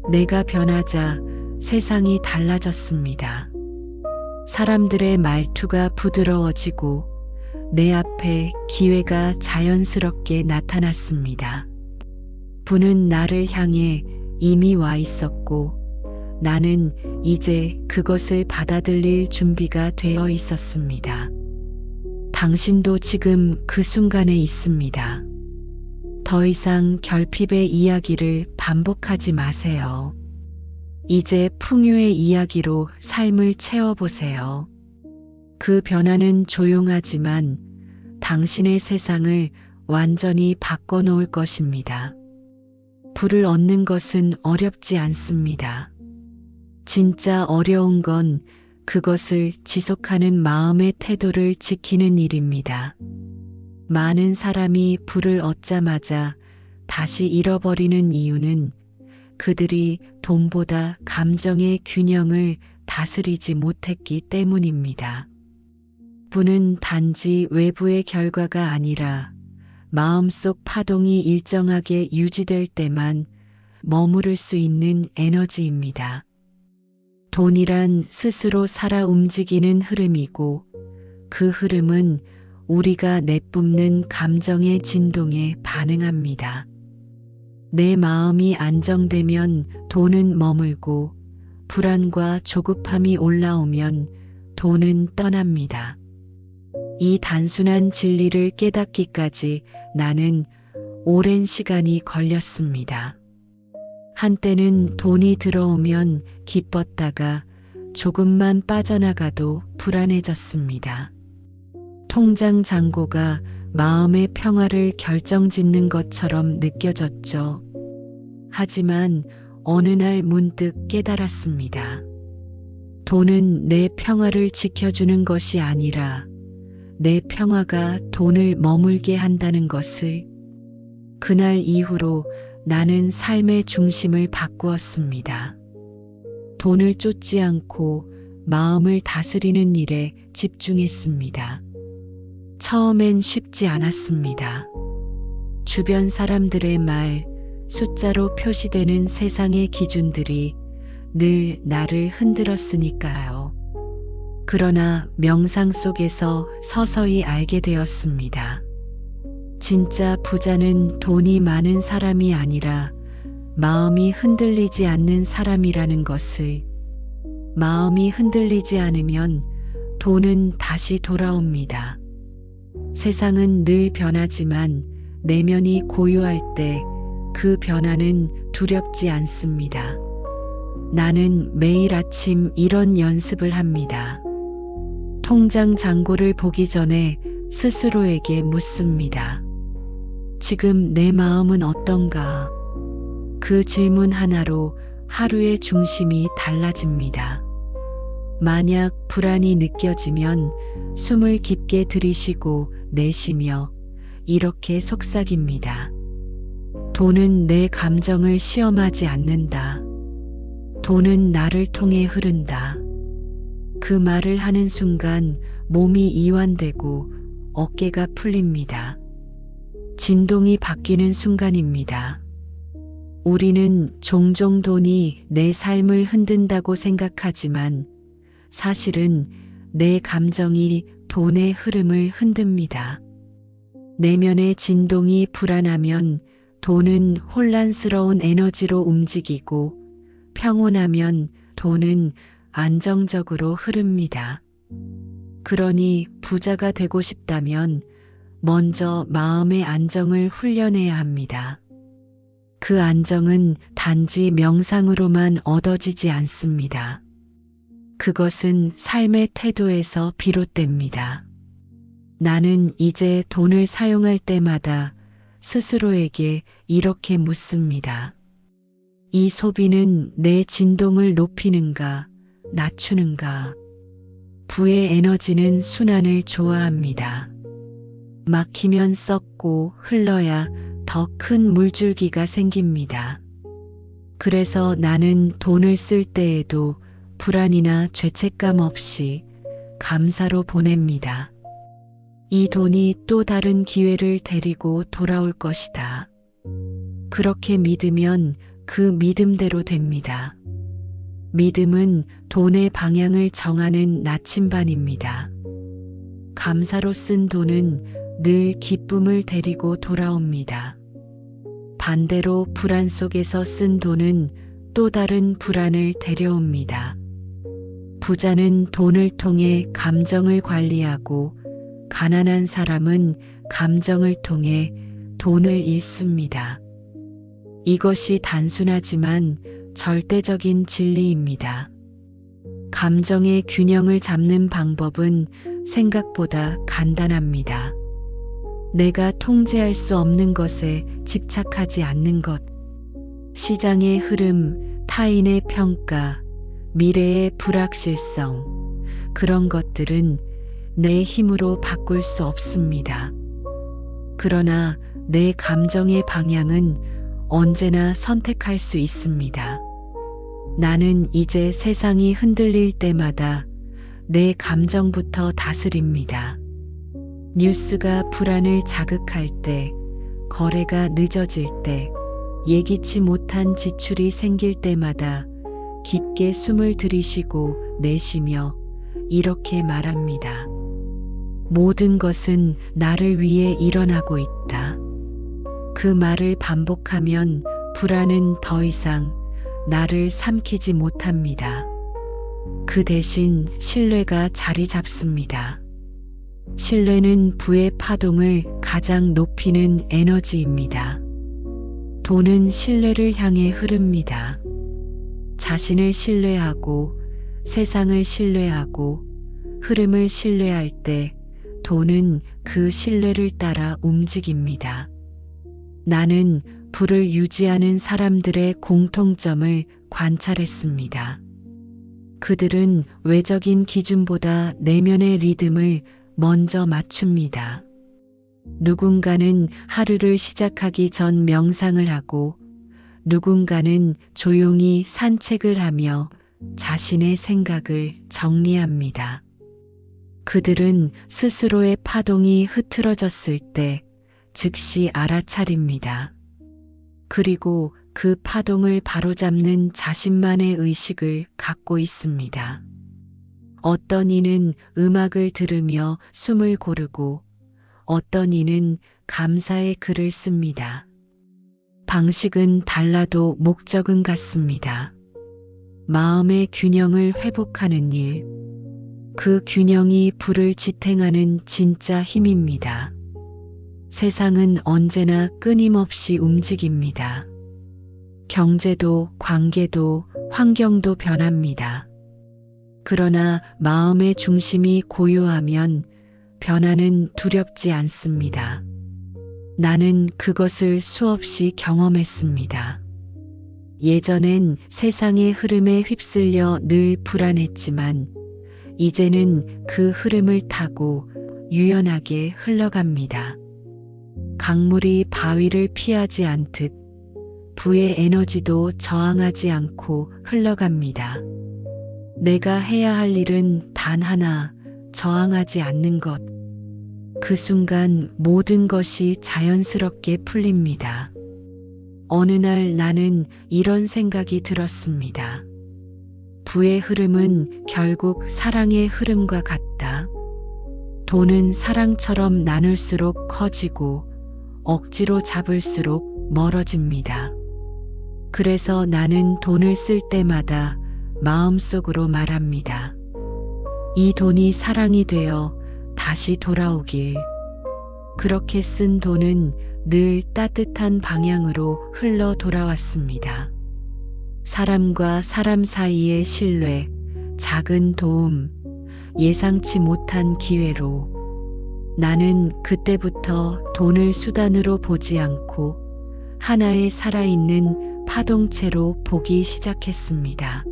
내가 변하자 세상이 달라졌습니다. 사람들의 말투가 부드러워지고 내 앞에 기회가 자연스럽게 나타났습니다. 부는 나를 향해 이미 와 있었고 나는 이제 그것을 받아들일 준비가 되어 있었습니다. 당신도 지금 그 순간에 있습니다. 더 이상 결핍의 이야기를 반복하지 마세요. 이제 풍요의 이야기로 삶을 채워보세요. 그 변화는 조용하지만 당신의 세상을 완전히 바꿔놓을 것입니다. 부를 얻는 것은 어렵지 않습니다. 진짜 어려운 건 그것을 지속하는 마음의 태도를 지키는 일입니다. 많은 사람이 부를 얻자마자 다시 잃어버리는 이유는 그들이 돈보다 감정의 균형을 다스리지 못했기 때문입니다. 부는 단지 외부의 결과가 아니라 마음속 파동이 일정하게 유지될 때만 머무를 수 있는 에너지입니다. 돈이란 스스로 살아 움직이는 흐름이고 그 흐름은 우리가 내뿜는 감정의 진동에 반응합니다. 내 마음이 안정되면 돈은 머물고 불안과 조급함이 올라오면 돈은 떠납니다. 이 단순한 진리를 깨닫기까지 나는 오랜 시간이 걸렸습니다. 한때는 돈이 들어오면 기뻤다가 조금만 빠져나가도 불안해졌습니다. 통장 잔고가 마음의 평화를 결정짓는 것처럼 느껴졌죠. 하지만 어느 날 문득 깨달았습니다. 돈은 내 평화를 지켜주는 것이 아니라 내 평화가 돈을 머물게 한다는 것을. 그날 이후로 나는 삶의 중심을 바꾸었습니다. 돈을 쫓지 않고 마음을 다스리는 일에 집중했습니다. 처음엔 쉽지 않았습니다. 주변 사람들의 말, 숫자로 표시되는 세상의 기준들이 늘 나를 흔들었으니까요. 그러나 명상 속에서 서서히 알게 되었습니다. 진짜 부자는 돈이 많은 사람이 아니라 마음이 흔들리지 않는 사람이라는 것을. 마음이 흔들리지 않으면 돈은 다시 돌아옵니다. 세상은 늘 변하지만 내면이 고요할 때 그 변화는 두렵지 않습니다. 나는 매일 아침 이런 연습을 합니다. 통장 잔고를 보기 전에 스스로에게 묻습니다. 지금 내 마음은 어떤가? 그 질문 하나로 하루의 중심이 달라집니다. 만약 불안이 느껴지면 숨을 깊게 들이쉬고 내쉬며 이렇게 속삭입니다. 돈은 내 감정을 시험하지 않는다. 돈은 나를 통해 흐른다. 그 말을 하는 순간 몸이 이완되고 어깨가 풀립니다. 진동이 바뀌는 순간입니다. 우리는 종종 돈이 내 삶을 흔든다고 생각하지만 사실은 내 감정이 돈의 흐름을 흔듭니다. 내면의 진동이 불안하면 돈은 혼란스러운 에너지로 움직이고 평온하면 돈은 안정적으로 흐릅니다. 그러니 부자가 되고 싶다면 먼저 마음의 안정을 훈련해야 합니다. 그 안정은 단지 명상으로만 얻어지지 않습니다. 그것은 삶의 태도에서 비롯됩니다. 나는 이제 돈을 사용할 때마다 스스로에게 이렇게 묻습니다. 이 소비는 내 진동을 높이는가, 낮추는가? 부의 에너지는 순환을 좋아합니다. 막히면 썩고 흘러야 더 큰 물줄기가 생깁니다. 그래서 나는 돈을 쓸 때에도 불안이나 죄책감 없이 감사로 보냅니다. 이 돈이 또 다른 기회를 데리고 돌아올 것이다. 그렇게 믿으면 그 믿음대로 됩니다. 믿음은 돈의 방향을 정하는 나침반입니다. 감사로 쓴 돈은 늘 기쁨을 데리고 돌아옵니다. 반대로 불안 속에서 쓴 돈은 또 다른 불안을 데려옵니다. 부자는 돈을 통해 감정을 관리하고 가난한 사람은 감정을 통해 돈을 잃습니다. 이것이 단순하지만 절대적인 진리입니다. 감정의 균형을 잡는 방법은 생각보다 간단합니다. 내가 통제할 수 없는 것에 집착하지 않는 것, 시장의 흐름, 타인의 평가, 미래의 불확실성, 그런 것들은 내 힘으로 바꿀 수 없습니다. 그러나 내 감정의 방향은 언제나 선택할 수 있습니다. 나는 이제 세상이 흔들릴 때마다 내 감정부터 다스립니다. 뉴스가 불안을 자극할 때, 거래가 늦어질 때, 예기치 못한 지출이 생길 때마다 깊게 숨을 들이쉬고 내쉬며 이렇게 말합니다. 모든 것은 나를 위해 일어나고 있다. 그 말을 반복하면 불안은 더 이상 나를 삼키지 못합니다. 그 대신 신뢰가 자리 잡습니다. 신뢰는 부의 파동을 가장 높이는 에너지입니다. 돈은 신뢰를 향해 흐릅니다. 자신을 신뢰하고 세상을 신뢰하고 흐름을 신뢰할 때 돈은 그 신뢰를 따라 움직입니다. 나는 부를 유지하는 사람들의 공통점을 관찰했습니다. 그들은 외적인 기준보다 내면의 리듬을 먼저 맞춥니다. 누군가는 하루를 시작하기 전 명상을 하고 누군가는 조용히 산책을 하며 자신의 생각을 정리합니다. 그들은 스스로의 파동이 흐트러졌을 때 즉시 알아차립니다. 그리고 그 파동을 바로잡는 자신만의 의식을 갖고 있습니다. 어떤 이는 음악을 들으며 숨을 고르고 어떤 이는 감사의 글을 씁니다. 방식은 달라도 목적은 같습니다. 마음의 균형을 회복하는 일. 그 균형이 불을 지탱하는 진짜 힘입니다. 세상은 언제나 끊임없이 움직입니다. 경제도, 관계도, 환경도 변합니다. 그러나 마음의 중심이 고요하면 변화는 두렵지 않습니다. 나는 그것을 수없이 경험했습니다. 예전엔 세상의 흐름에 휩쓸려 늘 불안했지만 이제는 그 흐름을 타고 유연하게 흘러갑니다. 강물이 바위를 피하지 않듯 부의 에너지도 저항하지 않고 흘러갑니다. 내가 해야 할 일은 단 하나, 저항하지 않는 것. 그 순간 모든 것이 자연스럽게 풀립니다. 어느 날 나는 이런 생각이 들었습니다. 부의 흐름은 결국 사랑의 흐름과 같다. 돈은 사랑처럼 나눌수록 커지고 억지로 잡을수록 멀어집니다. 그래서 나는 돈을 쓸 때마다 마음속으로 말합니다. 이 돈이 사랑이 되어 다시 돌아오길. 그렇게 쓴 돈은 늘 따뜻한 방향으로 흘러 돌아왔습니다. 사람과 사람 사이의 신뢰, 작은 도움, 예상치 못한 기회로 나는 그때부터 돈을 수단으로 보지 않고 하나의 살아있는 파동체로 보기 시작했습니다.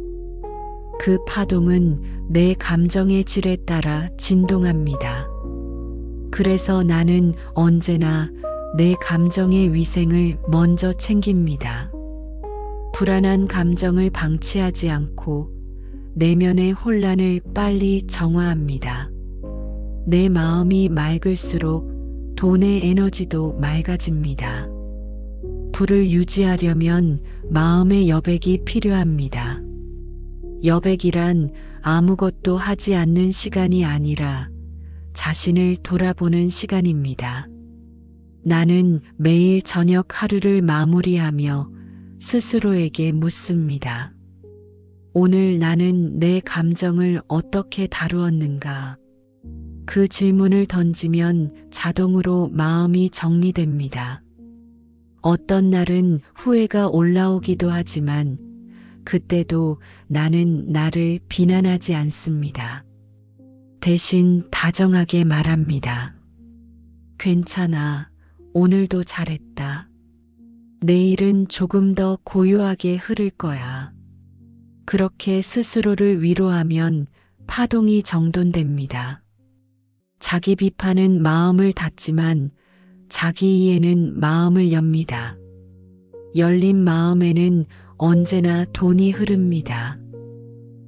그 파동은 내 감정의 질에 따라 진동합니다. 그래서 나는 언제나 내 감정의 위생을 먼저 챙깁니다. 불안한 감정을 방치하지 않고 내면의 혼란을 빨리 정화합니다. 내 마음이 맑을수록 돈의 에너지도 맑아집니다. 불을 유지하려면 마음의 여백이 필요합니다. 여백이란 아무것도 하지 않는 시간이 아니라 자신을 돌아보는 시간입니다. 나는 매일 저녁 하루를 마무리하며 스스로에게 묻습니다. 오늘 나는 내 감정을 어떻게 다루었는가? 그 질문을 던지면 자동으로 마음이 정리됩니다. 어떤 날은 후회가 올라오기도 하지만 그때도 나는 나를 비난하지 않습니다. 대신 다정하게 말합니다. 괜찮아. 오늘도 잘했다. 내일은 조금 더 고요하게 흐를 거야. 그렇게 스스로를 위로하면 파동이 정돈됩니다. 자기 비판은 마음을 닫지만 자기 이해는 마음을 엽니다. 열린 마음에는 언제나 돈이 흐릅니다.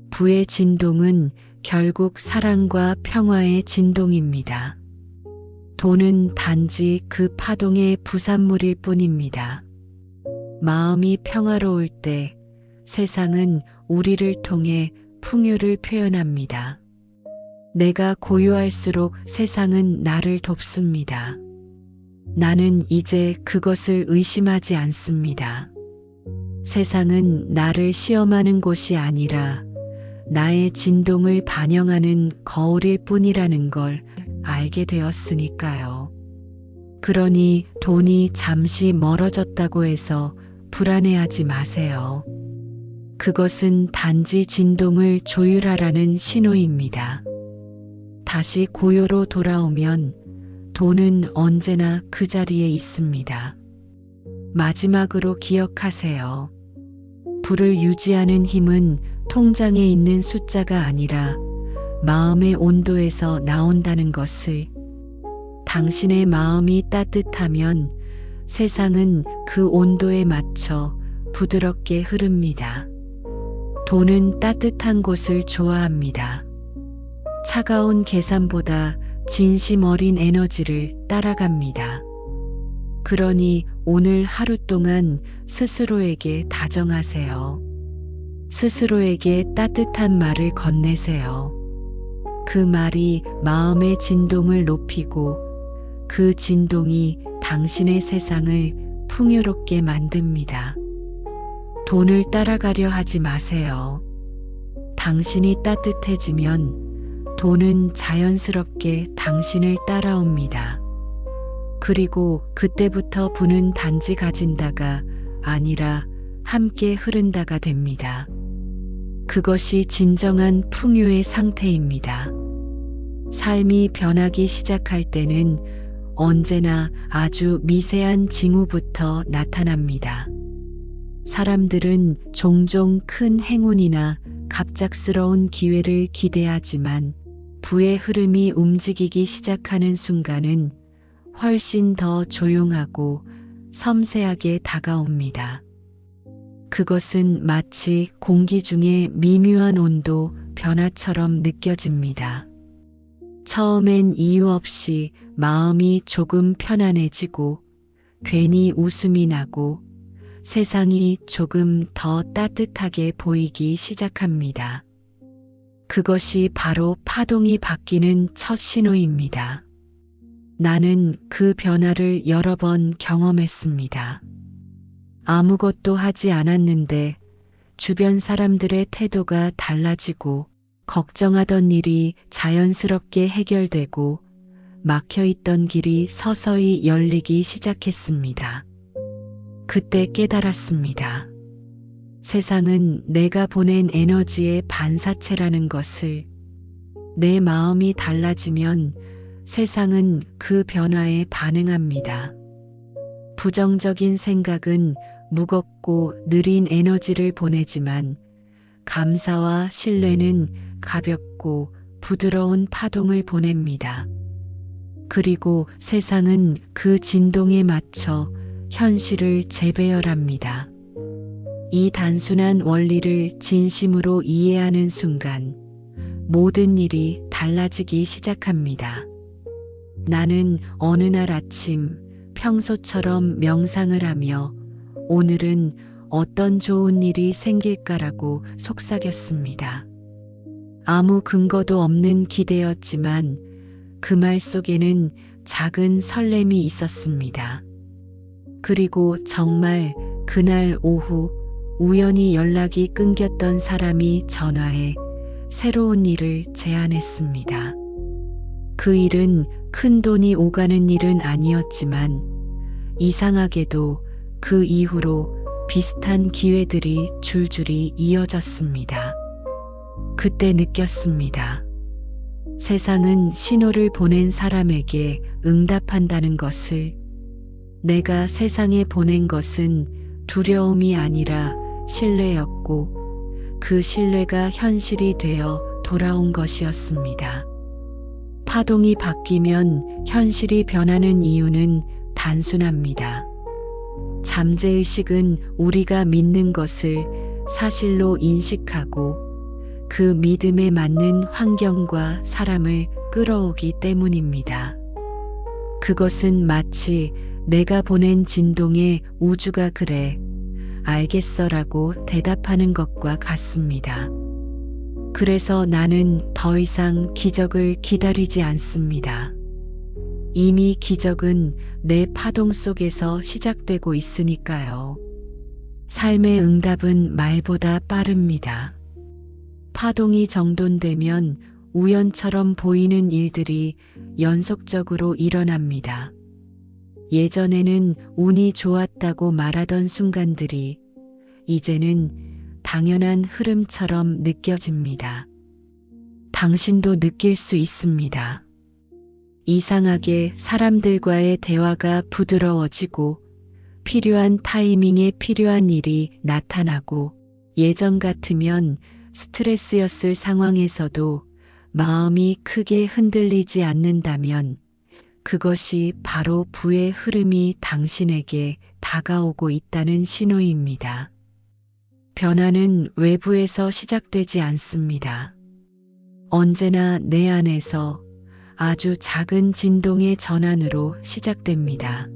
부의 진동은 결국 사랑과 평화의 진동입니다. 돈은 단지 그 파동의 부산물일 뿐입니다. 마음이 평화로울 때 세상은 우리를 통해 풍요를 표현합니다. 내가 고요할수록 세상은 나를 돕습니다. 나는 이제 그것을 의심하지 않습니다. 세상은 나를 시험하는 곳이 아니라 나의 진동을 반영하는 거울일 뿐이라는 걸 알게 되었으니까요. 그러니 돈이 잠시 멀어졌다고 해서 불안해하지 마세요. 그것은 단지 진동을 조율하라는 신호입니다. 다시 고요로 돌아오면 돈은 언제나 그 자리에 있습니다. 마지막으로 기억하세요. 부를 유지하는 힘은 통장에 있는 숫자가 아니라 마음의 온도에서 나온다는 것을. 당신의 마음이 따뜻하면 세상은 그 온도에 맞춰 부드럽게 흐릅니다. 돈은 따뜻한 곳을 좋아합니다. 차가운 계산보다 진심 어린 에너지를 따라갑니다. 그러니 오늘 하루 동안 스스로에게 다정하세요. 스스로에게 따뜻한 말을 건네세요. 그 말이 마음의 진동을 높이고 그 진동이 당신의 세상을 풍요롭게 만듭니다. 돈을 따라가려 하지 마세요. 당신이 따뜻해지면 돈은 자연스럽게 당신을 따라옵니다. 그리고 그때부터 부는 단지 가진다가 아니라 함께 흐른다가 됩니다. 그것이 진정한 풍요의 상태입니다. 삶이 변하기 시작할 때는 언제나 아주 미세한 징후부터 나타납니다. 사람들은 종종 큰 행운이나 갑작스러운 기회를 기대하지만 부의 흐름이 움직이기 시작하는 순간은 훨씬 더 조용하고 섬세하게 다가옵니다. 그것은 마치 공기 중에 미묘한 온도 변화처럼 느껴집니다. 처음엔 이유 없이 마음이 조금 편안해지고 괜히 웃음이 나고 세상이 조금 더 따뜻하게 보이기 시작합니다. 그것이 바로 파동이 바뀌는 첫 신호입니다. 나는 그 변화를 여러 번 경험했습니다. 아무것도 하지 않았는데 주변 사람들의 태도가 달라지고 걱정하던 일이 자연스럽게 해결되고 막혀있던 길이 서서히 열리기 시작했습니다. 그때 깨달았습니다. 세상은 내가 보낸 에너지의 반사체라는 것을. 내 마음이 달라지면 세상은 그 변화에 반응합니다. 부정적인 생각은 무겁고 느린 에너지를 보내지만 감사와 신뢰는 가볍고 부드러운 파동을 보냅니다. 그리고 세상은 그 진동에 맞춰 현실을 재배열합니다. 이 단순한 원리를 진심으로 이해하는 순간 모든 일이 달라지기 시작합니다. 나는 어느 날 아침 평소처럼 명상을 하며 오늘은 어떤 좋은 일이 생길까라고 속삭였습니다. 아무 근거도 없는 기대였지만 그 말 속에는 작은 설렘이 있었습니다. 그리고 정말 그날 오후 우연히 연락이 끊겼던 사람이 전화해 새로운 일을 제안했습니다. 그 일은 큰 돈이 오가는 일은 아니었지만 이상하게도 그 이후로 비슷한 기회들이 줄줄이 이어졌습니다. 그때 느꼈습니다. 세상은 신호를 보낸 사람에게 응답한다는 것을. 내가 세상에 보낸 것은 두려움이 아니라 신뢰였고 그 신뢰가 현실이 되어 돌아온 것이었습니다. 파동이 바뀌면 현실이 변하는 이유는 단순합니다. 잠재의식은 우리가 믿는 것을 사실로 인식하고 그 믿음에 맞는 환경과 사람을 끌어오기 때문입니다. 그것은 마치 내가 보낸 진동에 우주가 그래, 알겠어라고 대답하는 것과 같습니다. 그래서 나는 더 이상 기적을 기다리지 않습니다. 이미 기적은 내 파동 속에서 시작되고 있으니까요. 삶의 응답은 말보다 빠릅니다. 파동이 정돈되면 우연처럼 보이는 일들이 연속적으로 일어납니다. 예전에는 운이 좋았다고 말하던 순간들이 이제는 당연한 흐름처럼 느껴집니다. 당신도 느낄 수 있습니다. 이상하게 사람들과의 대화가 부드러워지고 필요한 타이밍에 필요한 일이 나타나고 예전 같으면 스트레스였을 상황에서도 마음이 크게 흔들리지 않는다면 그것이 바로 부의 흐름이 당신에게 다가오고 있다는 신호입니다. 변화는 외부에서 시작되지 않습니다. 언제나 내 안에서 아주 작은 진동의 전환으로 시작됩니다.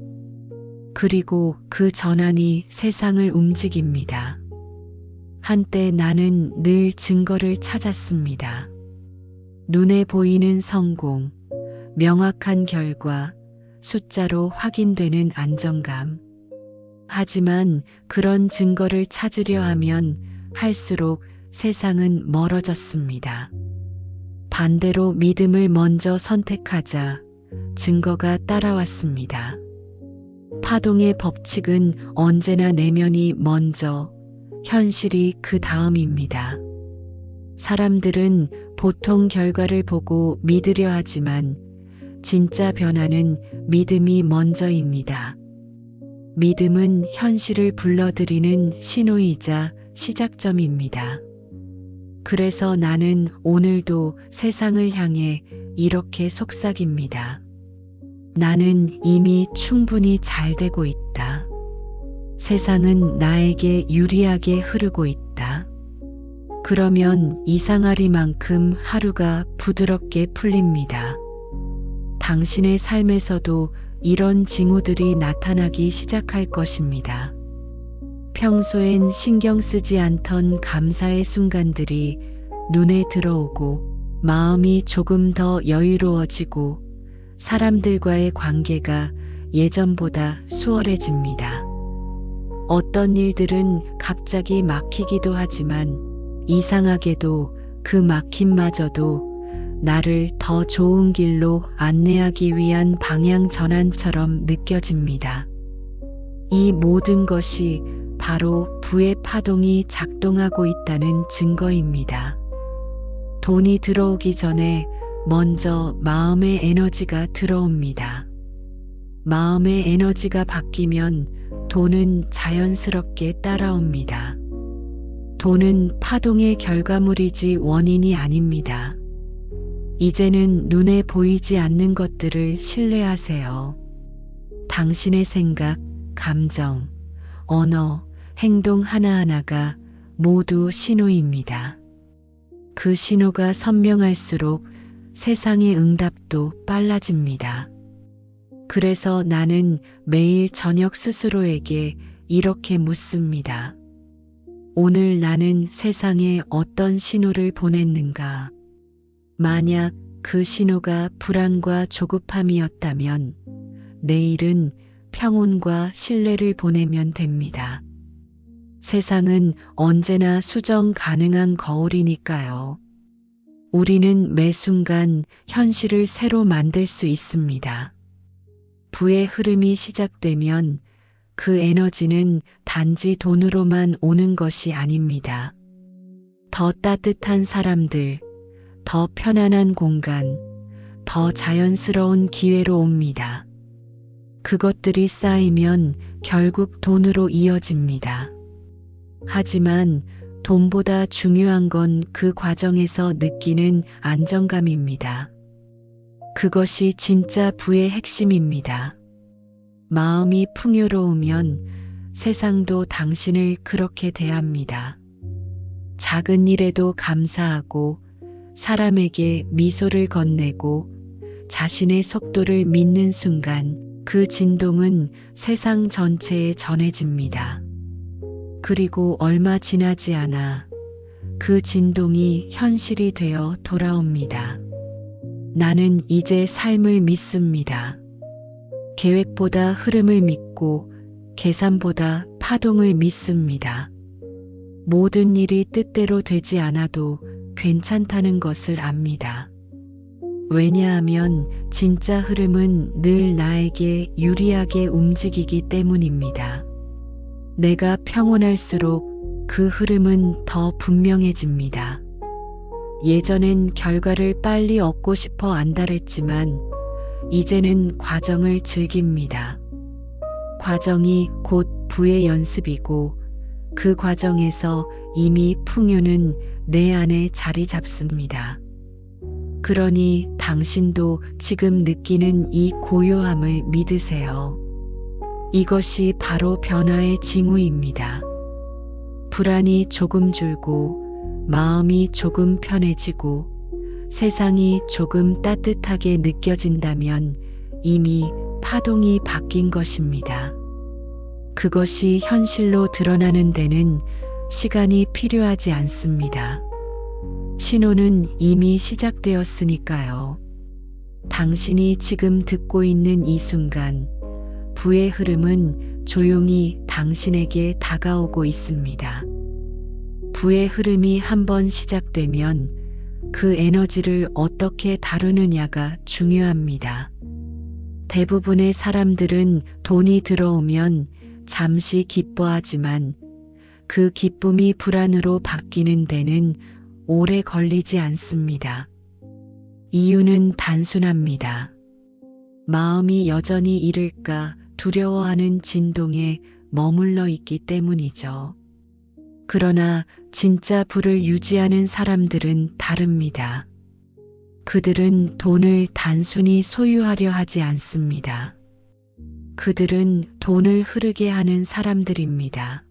그리고 그 전환이 세상을 움직입니다. 한때 나는 늘 증거를 찾았습니다. 눈에 보이는 성공, 명확한 결과, 숫자로 확인되는 안정감. 하지만 그런 증거를 찾으려 하면 할수록 세상은 멀어졌습니다. 반대로 믿음을 먼저 선택하자 증거가 따라왔습니다. 파동의 법칙은 언제나 내면이 먼저, 현실이 그 다음입니다. 사람들은 보통 결과를 보고 믿으려 하지만 진짜 변화는 믿음이 먼저입니다. 믿음은 현실을 불러들이는 신호이자 시작점입니다. 그래서 나는 오늘도 세상을 향해 이렇게 속삭입니다. 나는 이미 충분히 잘 되고 있다. 세상은 나에게 유리하게 흐르고 있다. 그러면 이상하리만큼 하루가 부드럽게 풀립니다. 당신의 삶에서도 이런 징후들이 나타나기 시작할 것입니다. 평소엔 신경 쓰지 않던 감사의 순간들이 눈에 들어오고 마음이 조금 더 여유로워지고 사람들과의 관계가 예전보다 수월해집니다. 어떤 일들은 갑자기 막히기도 하지만 이상하게도 그 막힘마저도 나를 더 좋은 길로 안내하기 위한 방향 전환처럼 느껴집니다. 이 모든 것이 바로 부의 파동이 작동하고 있다는 증거입니다. 돈이 들어오기 전에 먼저 마음의 에너지가 들어옵니다. 마음의 에너지가 바뀌면 돈은 자연스럽게 따라옵니다. 돈은 파동의 결과물이지 원인이 아닙니다. 이제는 눈에 보이지 않는 것들을 신뢰하세요. 당신의 생각, 감정, 언어, 행동 하나하나가 모두 신호입니다. 그 신호가 선명할수록 세상의 응답도 빨라집니다. 그래서 나는 매일 저녁 스스로에게 이렇게 묻습니다. 오늘 나는 세상에 어떤 신호를 보냈는가? 만약 그 신호가 불안과 조급함이었다면 내일은 평온과 신뢰를 보내면 됩니다. 세상은 언제나 수정 가능한 거울이니까요. 우리는 매 순간 현실을 새로 만들 수 있습니다. 부의 흐름이 시작되면 그 에너지는 단지 돈으로만 오는 것이 아닙니다. 더 따뜻한 사람들, 더 편안한 공간, 더 자연스러운 기회로 옵니다. 그것들이 쌓이면 결국 돈으로 이어집니다. 하지만 돈보다 중요한 건 그 과정에서 느끼는 안정감입니다. 그것이 진짜 부의 핵심입니다. 마음이 풍요로우면 세상도 당신을 그렇게 대합니다. 작은 일에도 감사하고 사람에게 미소를 건네고 자신의 속도를 믿는 순간 그 진동은 세상 전체에 전해집니다. 그리고 얼마 지나지 않아 그 진동이 현실이 되어 돌아옵니다. 나는 이제 삶을 믿습니다. 계획보다 흐름을 믿고 계산보다 파동을 믿습니다. 모든 일이 뜻대로 되지 않아도 괜찮다는 것을 압니다. 왜냐하면 진짜 흐름은 늘 나에게 유리하게 움직이기 때문입니다. 내가 평온할수록 그 흐름은 더 분명해집니다. 예전엔 결과를 빨리 얻고 싶어 안달했지만 이제는 과정을 즐깁니다. 과정이 곧 부의 연습이고 그 과정에서 이미 풍요는 내 안에 자리 잡습니다. 그러니 당신도 지금 느끼는 이 고요함을 믿으세요. 이것이 바로 변화의 징후입니다. 불안이 조금 줄고 마음이 조금 편해지고 세상이 조금 따뜻하게 느껴진다면 이미 파동이 바뀐 것입니다. 그것이 현실로 드러나는 데는 시간이 필요하지 않습니다. 신호는 이미 시작되었으니까요. 당신이 지금 듣고 있는 이 순간, 부의 흐름은 조용히 당신에게 다가오고 있습니다. 부의 흐름이 한번 시작되면 그 에너지를 어떻게 다루느냐가 중요합니다. 대부분의 사람들은 돈이 들어오면 잠시 기뻐하지만 그 기쁨이 불안으로 바뀌는 데는 오래 걸리지 않습니다. 이유는 단순합니다. 마음이 여전히 잃을까 두려워하는 진동에 머물러 있기 때문이죠. 그러나 진짜 부를 유지하는 사람들은 다릅니다. 그들은 돈을 단순히 소유하려 하지 않습니다. 그들은 돈을 흐르게 하는 사람들입니다.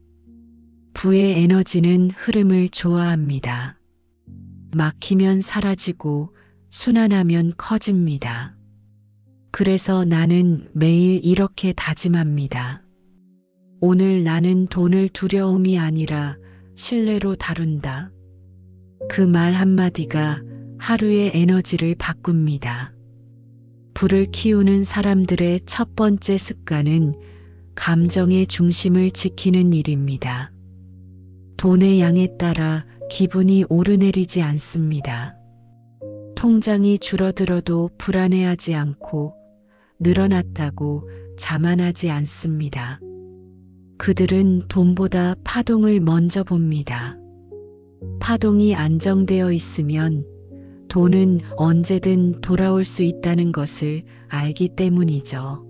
부의 에너지는 흐름을 좋아합니다. 막히면 사라지고 순환하면 커집니다. 그래서 나는 매일 이렇게 다짐합니다. 오늘 나는 돈을 두려움이 아니라 신뢰로 다룬다. 그 말 한마디가 하루의 에너지를 바꿉니다. 불을 키우는 사람들의 첫 번째 습관은 감정의 중심을 지키는 일입니다. 돈의 양에 따라 기분이 오르내리지 않습니다. 통장이 줄어들어도 불안해하지 않고 늘어났다고 자만하지 않습니다. 그들은 돈보다 파동을 먼저 봅니다. 파동이 안정되어 있으면 돈은 언제든 돌아올 수 있다는 것을 알기 때문이죠.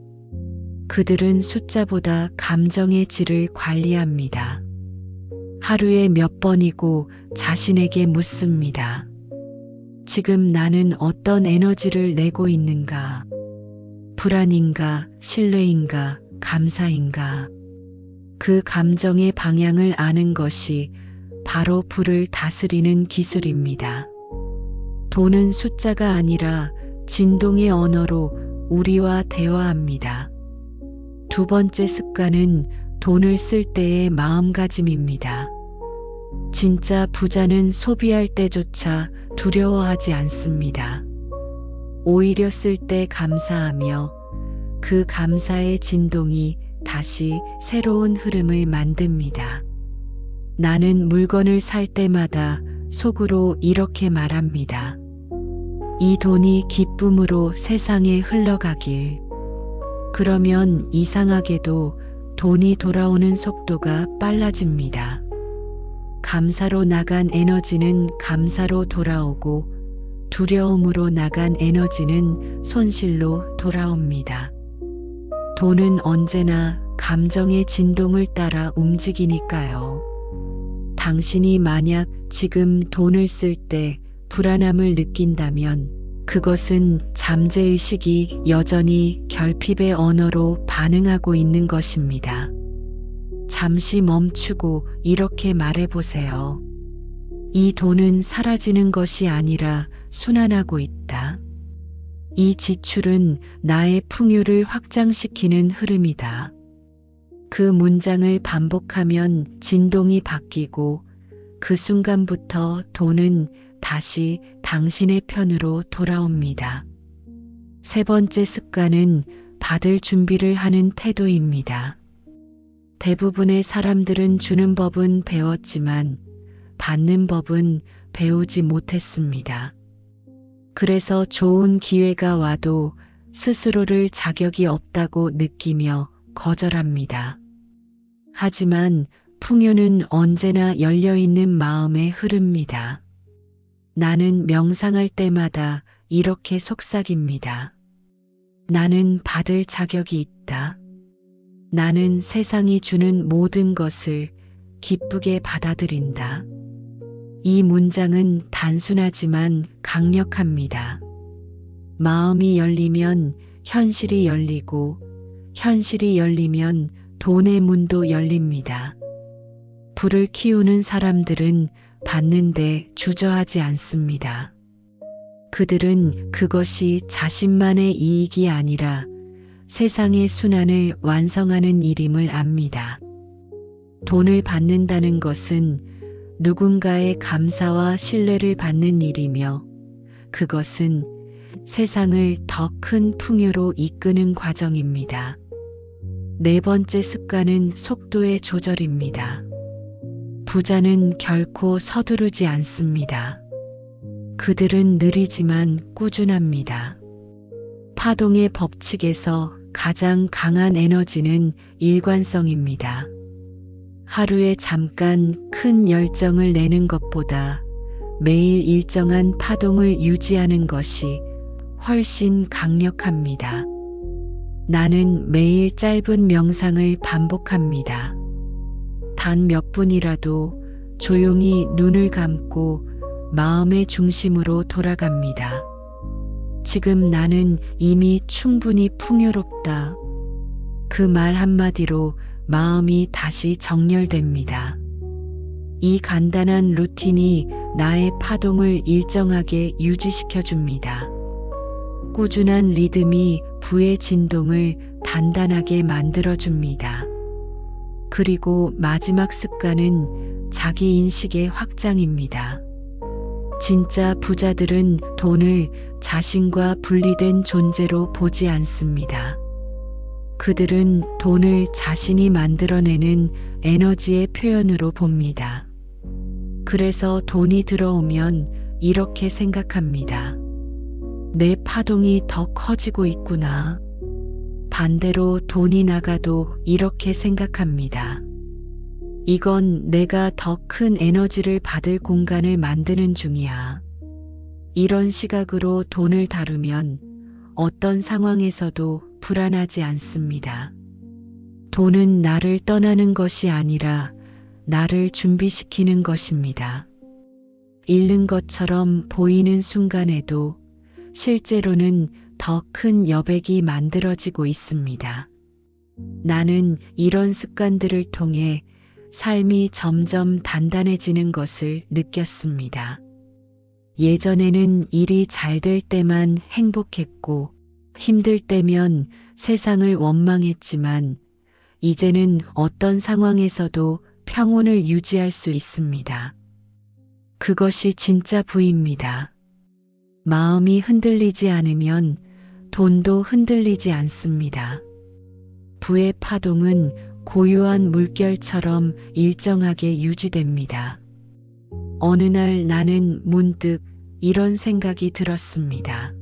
그들은 숫자보다 감정의 질을 관리합니다. 하루에 몇 번이고 자신에게 묻습니다. 지금 나는 어떤 에너지를 내고 있는가? 불안인가? 신뢰인가? 감사인가? 그 감정의 방향을 아는 것이 바로 불을 다스리는 기술입니다. 돈은 숫자가 아니라 진동의 언어로 우리와 대화합니다. 두 번째 습관은 돈을 쓸 때의 마음가짐입니다. 진짜 부자는 소비할 때조차 두려워하지 않습니다. 오히려 쓸 때 감사하며 그 감사의 진동이 다시 새로운 흐름을 만듭니다. 나는 물건을 살 때마다 속으로 이렇게 말합니다. 이 돈이 기쁨으로 세상에 흘러가길. 그러면 이상하게도 돈이 돌아오는 속도가 빨라집니다. 감사로 나간 에너지는 감사로 돌아오고 두려움으로 나간 에너지는 손실로 돌아옵니다. 돈은 언제나 감정의 진동을 따라 움직이니까요. 당신이 만약 지금 돈을 쓸 때 불안함을 느낀다면 그것은 잠재의식이 여전히 결핍의 언어로 반응하고 있는 것입니다. 잠시 멈추고 이렇게 말해보세요. 이 돈은 사라지는 것이 아니라 순환하고 있다. 이 지출은 나의 풍요를 확장시키는 흐름이다. 그 문장을 반복하면 진동이 바뀌고 그 순간부터 돈은 다시 당신의 편으로 돌아옵니다. 세 번째 습관은 받을 준비를 하는 태도입니다. 대부분의 사람들은 주는 법은 배웠지만 받는 법은 배우지 못했습니다. 그래서 좋은 기회가 와도 스스로를 자격이 없다고 느끼며 거절합니다. 하지만 풍요는 언제나 열려있는 마음에 흐릅니다. 나는 명상할 때마다 이렇게 속삭입니다. 나는 받을 자격이 있다. 나는 세상이 주는 모든 것을 기쁘게 받아들인다. 이 문장은 단순하지만 강력합니다. 마음이 열리면 현실이 열리고 현실이 열리면 돈의 문도 열립니다. 불을 키우는 사람들은 받는데 주저하지 않습니다. 그들은 그것이 자신만의 이익이 아니라 세상의 순환을 완성하는 일임을 압니다. 돈을 받는다는 것은 누군가의 감사와 신뢰를 받는 일이며 그것은 세상을 더 큰 풍요로 이끄는 과정입니다. 네 번째 습관은 속도의 조절입니다. 부자는 결코 서두르지 않습니다. 그들은 느리지만 꾸준합니다. 파동의 법칙에서 가장 강한 에너지는 일관성입니다. 하루에 잠깐 큰 열정을 내는 것보다 매일 일정한 파동을 유지하는 것이 훨씬 강력합니다. 나는 매일 짧은 명상을 반복합니다. 단 몇 분이라도 조용히 눈을 감고 마음의 중심으로 돌아갑니다. 지금 나는 이미 충분히 풍요롭다. 그 말 한마디로 마음이 다시 정렬됩니다. 이 간단한 루틴이 나의 파동을 일정하게 유지시켜 줍니다. 꾸준한 리듬이 부의 진동을 단단하게 만들어 줍니다. 그리고 마지막 습관은 자기 인식의 확장입니다. 진짜 부자들은 돈을 자신과 분리된 존재로 보지 않습니다. 그들은 돈을 자신이 만들어내는 에너지의 표현으로 봅니다. 그래서 돈이 들어오면 이렇게 생각합니다. 내 파동이 더 커지고 있구나. 반대로 돈이 나가도 이렇게 생각합니다. 이건 내가 더 큰 에너지를 받을 공간을 만드는 중이야. 이런 시각으로 돈을 다루면 어떤 상황에서도 불안하지 않습니다. 돈은 나를 떠나는 것이 아니라 나를 준비시키는 것입니다. 잃는 것처럼 보이는 순간에도 실제로는 더 큰 여백이 만들어지고 있습니다. 나는 이런 습관들을 통해 삶이 점점 단단해지는 것을 느꼈습니다. 예전에는 일이 잘 될 때만 행복했고 힘들 때면 세상을 원망했지만 이제는 어떤 상황에서도 평온을 유지할 수 있습니다. 그것이 진짜 부입니다. 마음이 흔들리지 않으면 돈도 흔들리지 않습니다. 부의 파동은 고요한 물결처럼 일정하게 유지됩니다. 어느 날 나는 문득 이런 생각이 들었습니다.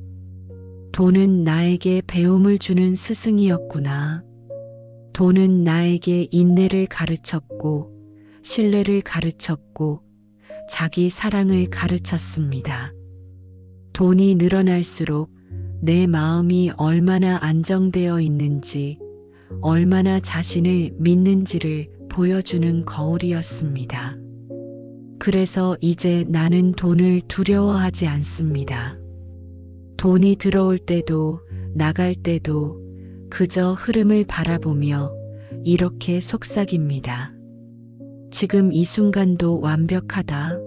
돈은 나에게 배움을 주는 스승이었구나. 돈은 나에게 인내를 가르쳤고, 신뢰를 가르쳤고, 자기 사랑을 가르쳤습니다. 돈이 늘어날수록 내 마음이 얼마나 안정되어 있는지, 얼마나 자신을 믿는지를 보여주는 거울이었습니다. 그래서 이제 나는 돈을 두려워하지 않습니다. 돈이 들어올 때도 나갈 때도 그저 흐름을 바라보며 이렇게 속삭입니다. 지금 이 순간도 완벽하다.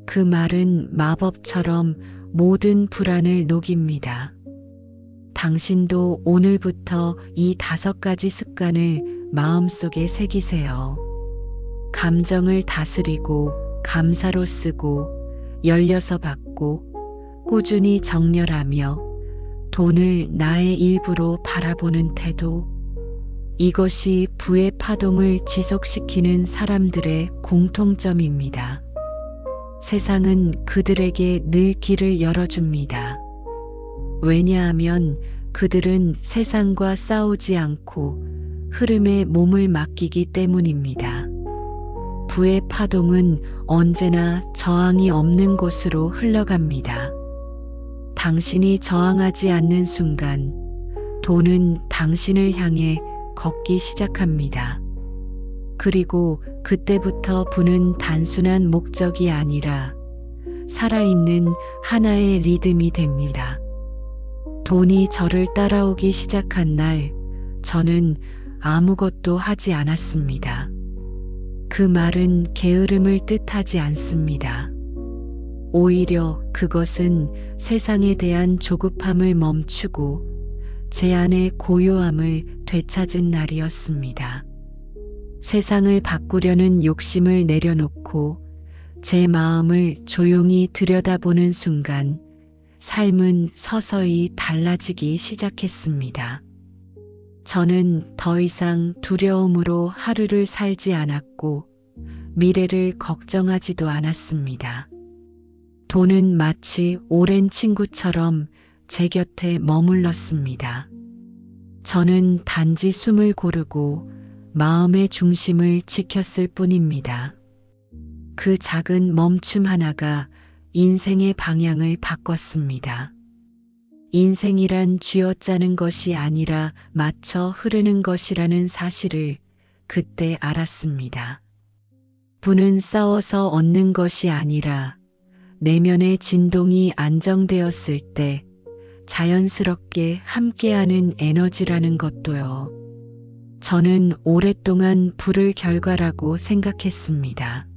그 말은 마법처럼 모든 불안을 녹입니다. 당신도 오늘부터 이 5가지 습관을 마음속에 새기세요. 감정을 다스리고 감사로 쓰고 열려서 받고 꾸준히 정렬하며 돈을 나의 일부로 바라보는 태도. 이것이 부의 파동을 지속시키는 사람들의 공통점입니다. 세상은 그들에게 늘 길을 열어줍니다. 왜냐하면 그들은 세상과 싸우지 않고 흐름에 몸을 맡기기 때문입니다. 부의 파동은 언제나 저항이 없는 곳으로 흘러갑니다. 당신이 저항하지 않는 순간 돈은 당신을 향해 걷기 시작합니다. 그리고 그때부터 부는 단순한 목적이 아니라 살아있는 하나의 리듬이 됩니다. 돈이 저를 따라오기 시작한 날, 저는 아무것도 하지 않았습니다. 그 말은 게으름을 뜻하지 않습니다. 오히려 그것은 세상에 대한 조급함을 멈추고 제 안의 고요함을 되찾은 날이었습니다. 세상을 바꾸려는 욕심을 내려놓고 제 마음을 조용히 들여다보는 순간 삶은 서서히 달라지기 시작했습니다. 저는 더 이상 두려움으로 하루를 살지 않았고 미래를 걱정하지도 않았습니다. 돈은 마치 오랜 친구처럼 제 곁에 머물렀습니다. 저는 단지 숨을 고르고 마음의 중심을 지켰을 뿐입니다. 그 작은 멈춤 하나가 인생의 방향을 바꿨습니다. 인생이란 쥐어짜는 것이 아니라 맞춰 흐르는 것이라는 사실을 그때 알았습니다. 부는 싸워서 얻는 것이 아니라 내면의 진동이 안정되었을 때 자연스럽게 함께하는 에너지라는 것도요. 저는 오랫동안 불을 결과라고 생각했습니다.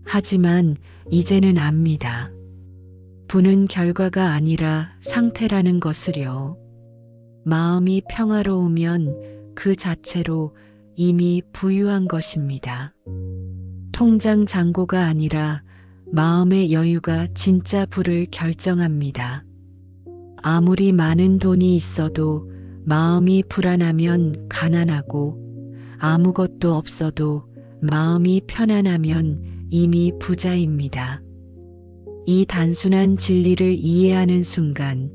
하지만 이제는 압니다. 부는 결과가 아니라 상태라는 것을요. 마음이 평화로우면 그 자체로 이미 부유한 것입니다. 통장 잔고가 아니라 마음의 여유가 진짜 부를 결정합니다. 아무리 많은 돈이 있어도 마음이 불안하면 가난하고 아무것도 없어도 마음이 편안하면 이미 부자입니다. 이 단순한 진리를 이해하는 순간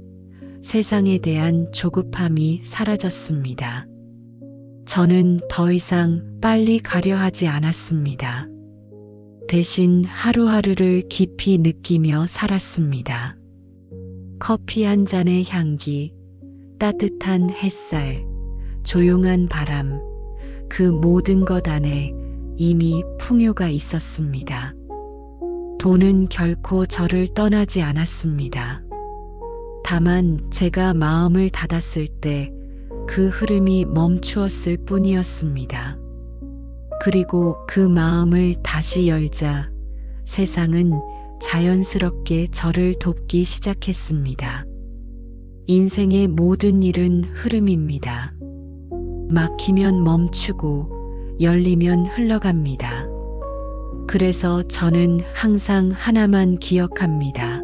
세상에 대한 조급함이 사라졌습니다. 저는 더 이상 빨리 가려 하지 않았습니다. 대신 하루하루를 깊이 느끼며 살았습니다. 커피 한 잔의 향기, 따뜻한 햇살, 조용한 바람, 그 모든 것 안에 이미 풍요가 있었습니다. 돈은 결코 저를 떠나지 않았습니다. 다만 제가 마음을 닫았을 때 그 흐름이 멈추었을 뿐이었습니다. 그리고 그 마음을 다시 열자 세상은 자연스럽게 저를 돕기 시작했습니다. 인생의 모든 일은 흐름입니다. 막히면 멈추고 열리면 흘러갑니다. 그래서 저는 항상 하나만 기억합니다.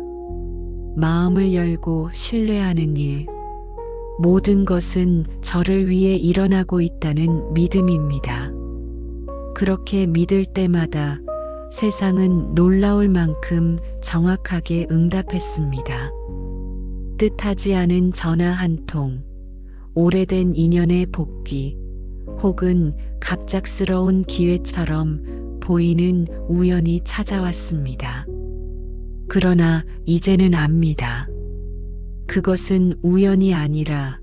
마음을 열고 신뢰하는 일. 모든 것은 저를 위해 일어나고 있다는 믿음입니다. 그렇게 믿을 때마다 세상은 놀라울 만큼 정확하게 응답했습니다. 뜻하지 않은 전화 한 통, 오래된 인연의 복귀, 혹은 갑작스러운 기회처럼 보이는 우연이 찾아왔습니다. 그러나 이제는 압니다. 그것은 우연이 아니라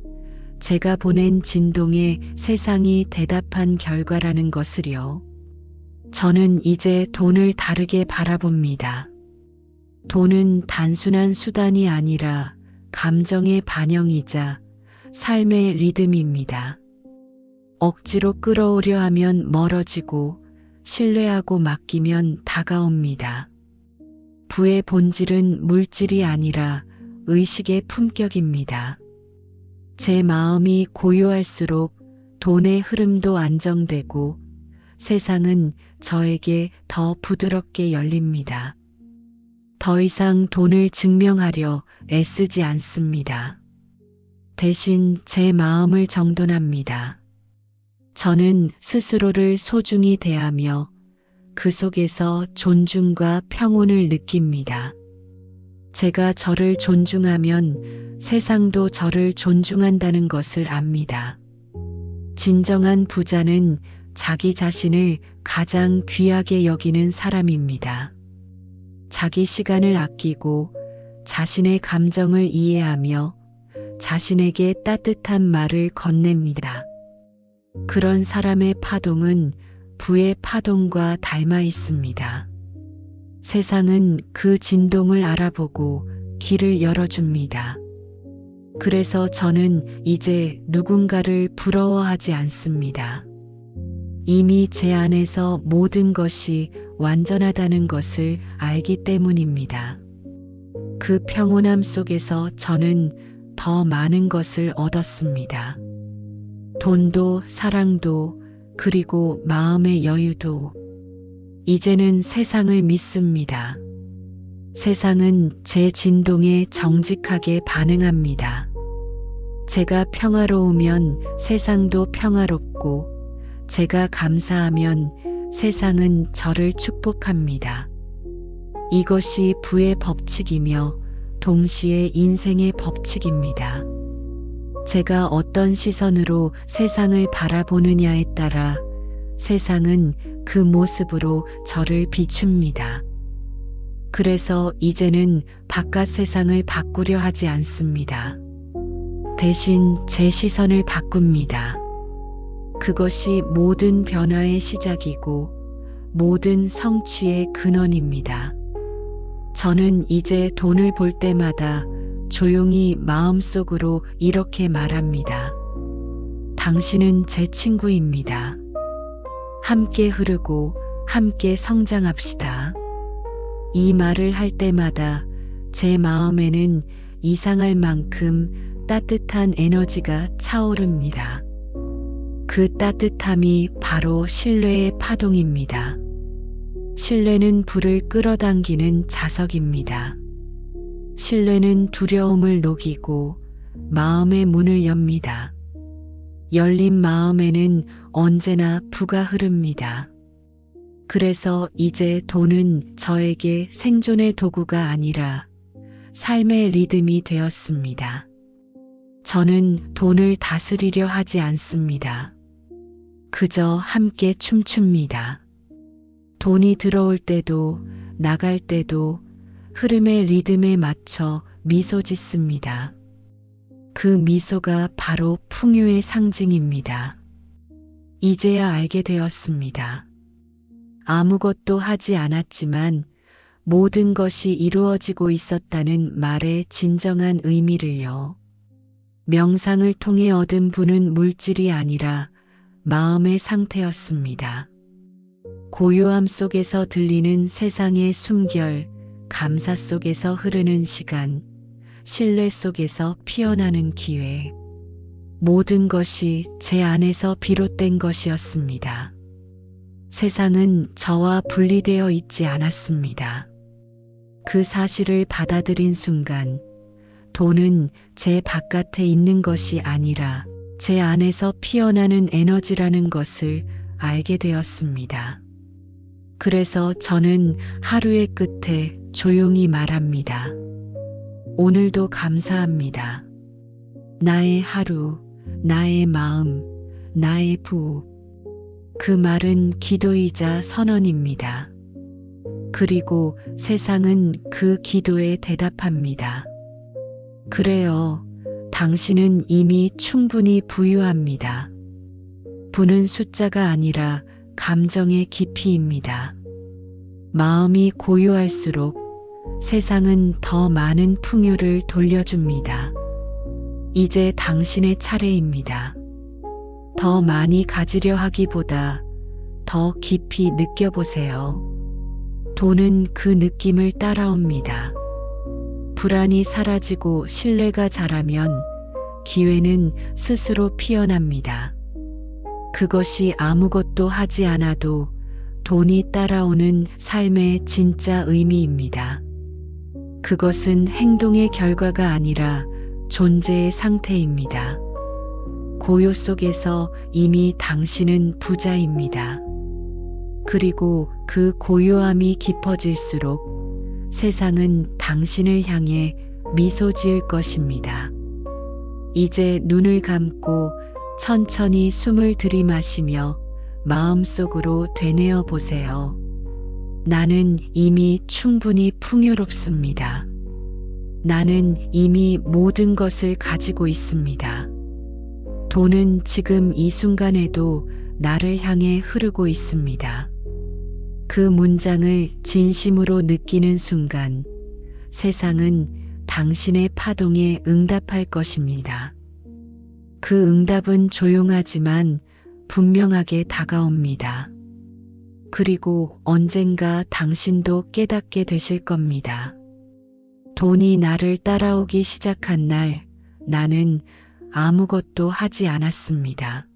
제가 보낸 진동에 세상이 대답한 결과라는 것을요. 저는 이제 돈을 다르게 바라봅니다. 돈은 단순한 수단이 아니라 감정의 반영이자 삶의 리듬입니다. 억지로 끌어오려 하면 멀어지고 신뢰하고 맡기면 다가옵니다. 부의 본질은 물질이 아니라 의식의 품격입니다. 제 마음이 고요할수록 돈의 흐름도 안정되고 세상은 저에게 더 부드럽게 열립니다. 더 이상 돈을 증명하려 애쓰지 않습니다. 대신 제 마음을 정돈합니다. 저는 스스로를 소중히 대하며 그 속에서 존중과 평온을 느낍니다. 제가 저를 존중하면 세상도 저를 존중한다는 것을 압니다. 진정한 부자는 자기 자신을 가장 귀하게 여기는 사람입니다. 자기 시간을 아끼고 자신의 감정을 이해하며 자신에게 따뜻한 말을 건넵니다. 그런 사람의 파동은 부의 파동과 닮아 있습니다. 세상은 그 진동을 알아보고 길을 열어줍니다. 그래서 저는 이제 누군가를 부러워하지 않습니다. 이미 제 안에서 모든 것이 완전하다는 것을 알기 때문입니다. 그 평온함 속에서 저는 더 많은 것을 얻었습니다. 돈도 사랑도 그리고 마음의 여유도. 이제는 세상을 믿습니다. 세상은 제 진동에 정직하게 반응합니다. 제가 평화로우면 세상도 평화롭고 제가 감사하면 세상은 저를 축복합니다. 이것이 부의 법칙이며 동시에 인생의 법칙입니다. 제가 어떤 시선으로 세상을 바라보느냐에 따라 세상은 그 모습으로 저를 비춥니다. 그래서 이제는 바깥 세상을 바꾸려 하지 않습니다. 대신 제 시선을 바꿉니다. 그것이 모든 변화의 시작이고 모든 성취의 근원입니다. 저는 이제 돈을 볼 때마다 조용히 마음속으로 이렇게 말합니다. 당신은 제 친구입니다. 함께 흐르고 함께 성장합시다. 이 말을 할 때마다 제 마음에는 이상할 만큼 따뜻한 에너지가 차오릅니다. 그 따뜻함이 바로 신뢰의 파동입니다. 신뢰는 불을 끌어당기는 자석입니다. 신뢰는 두려움을 녹이고 마음의 문을 엽니다. 열린 마음에는 언제나 부가 흐릅니다. 그래서 이제 돈은 저에게 생존의 도구가 아니라 삶의 리듬이 되었습니다. 저는 돈을 다스리려 하지 않습니다. 그저 함께 춤춥니다. 돈이 들어올 때도 나갈 때도 흐름의 리듬에 맞춰 미소 짓습니다. 그 미소가 바로 풍요의 상징입니다. 이제야 알게 되었습니다. 아무것도 하지 않았지만 모든 것이 이루어지고 있었다는 말의 진정한 의미를요. 명상을 통해 얻은 부는 물질이 아니라 마음의 상태였습니다. 고요함 속에서 들리는 세상의 숨결, 감사 속에서 흐르는 시간, 신뢰 속에서 피어나는 기회. 모든 것이 제 안에서 비롯된 것이었습니다. 세상은 저와 분리되어 있지 않았습니다. 그 사실을 받아들인 순간, 돈은 제 바깥에 있는 것이 아니라 제 안에서 피어나는 에너지라는 것을 알게 되었습니다. 그래서 저는 하루의 끝에 조용히 말합니다. 오늘도 감사합니다. 나의 하루, 나의 마음, 나의 부. 그 말은 기도이자 선언입니다. 그리고 세상은 그 기도에 대답합니다. 그래요. 당신은 이미 충분히 부유합니다. 부는 숫자가 아니라 감정의 깊이입니다. 마음이 고요할수록 세상은 더 많은 풍요를 돌려줍니다. 이제 당신의 차례입니다. 더 많이 가지려 하기보다 더 깊이 느껴보세요. 돈은 그 느낌을 따라옵니다. 불안이 사라지고 신뢰가 자라면 기회는 스스로 피어납니다. 그것이 아무것도 하지 않아도 돈이 따라오는 삶의 진짜 의미입니다. 그것은 행동의 결과가 아니라 존재의 상태입니다. 고요 속에서 이미 당신은 부자입니다. 그리고 그 고요함이 깊어질수록 세상은 당신을 향해 미소 지을 것입니다. 이제 눈을 감고 천천히 숨을 들이마시며 마음속으로 되뇌어 보세요. 나는 이미 충분히 풍요롭습니다. 나는 이미 모든 것을 가지고 있습니다. 돈은 지금 이 순간에도 나를 향해 흐르고 있습니다. 그 문장을 진심으로 느끼는 순간 세상은 당신의 파동에 응답할 것입니다. 그 응답은 조용하지만 분명하게 다가옵니다. 그리고 언젠가 당신도 깨닫게 되실 겁니다. 돈이 나를 따라오기 시작한 날 나는 아무것도 하지 않았습니다.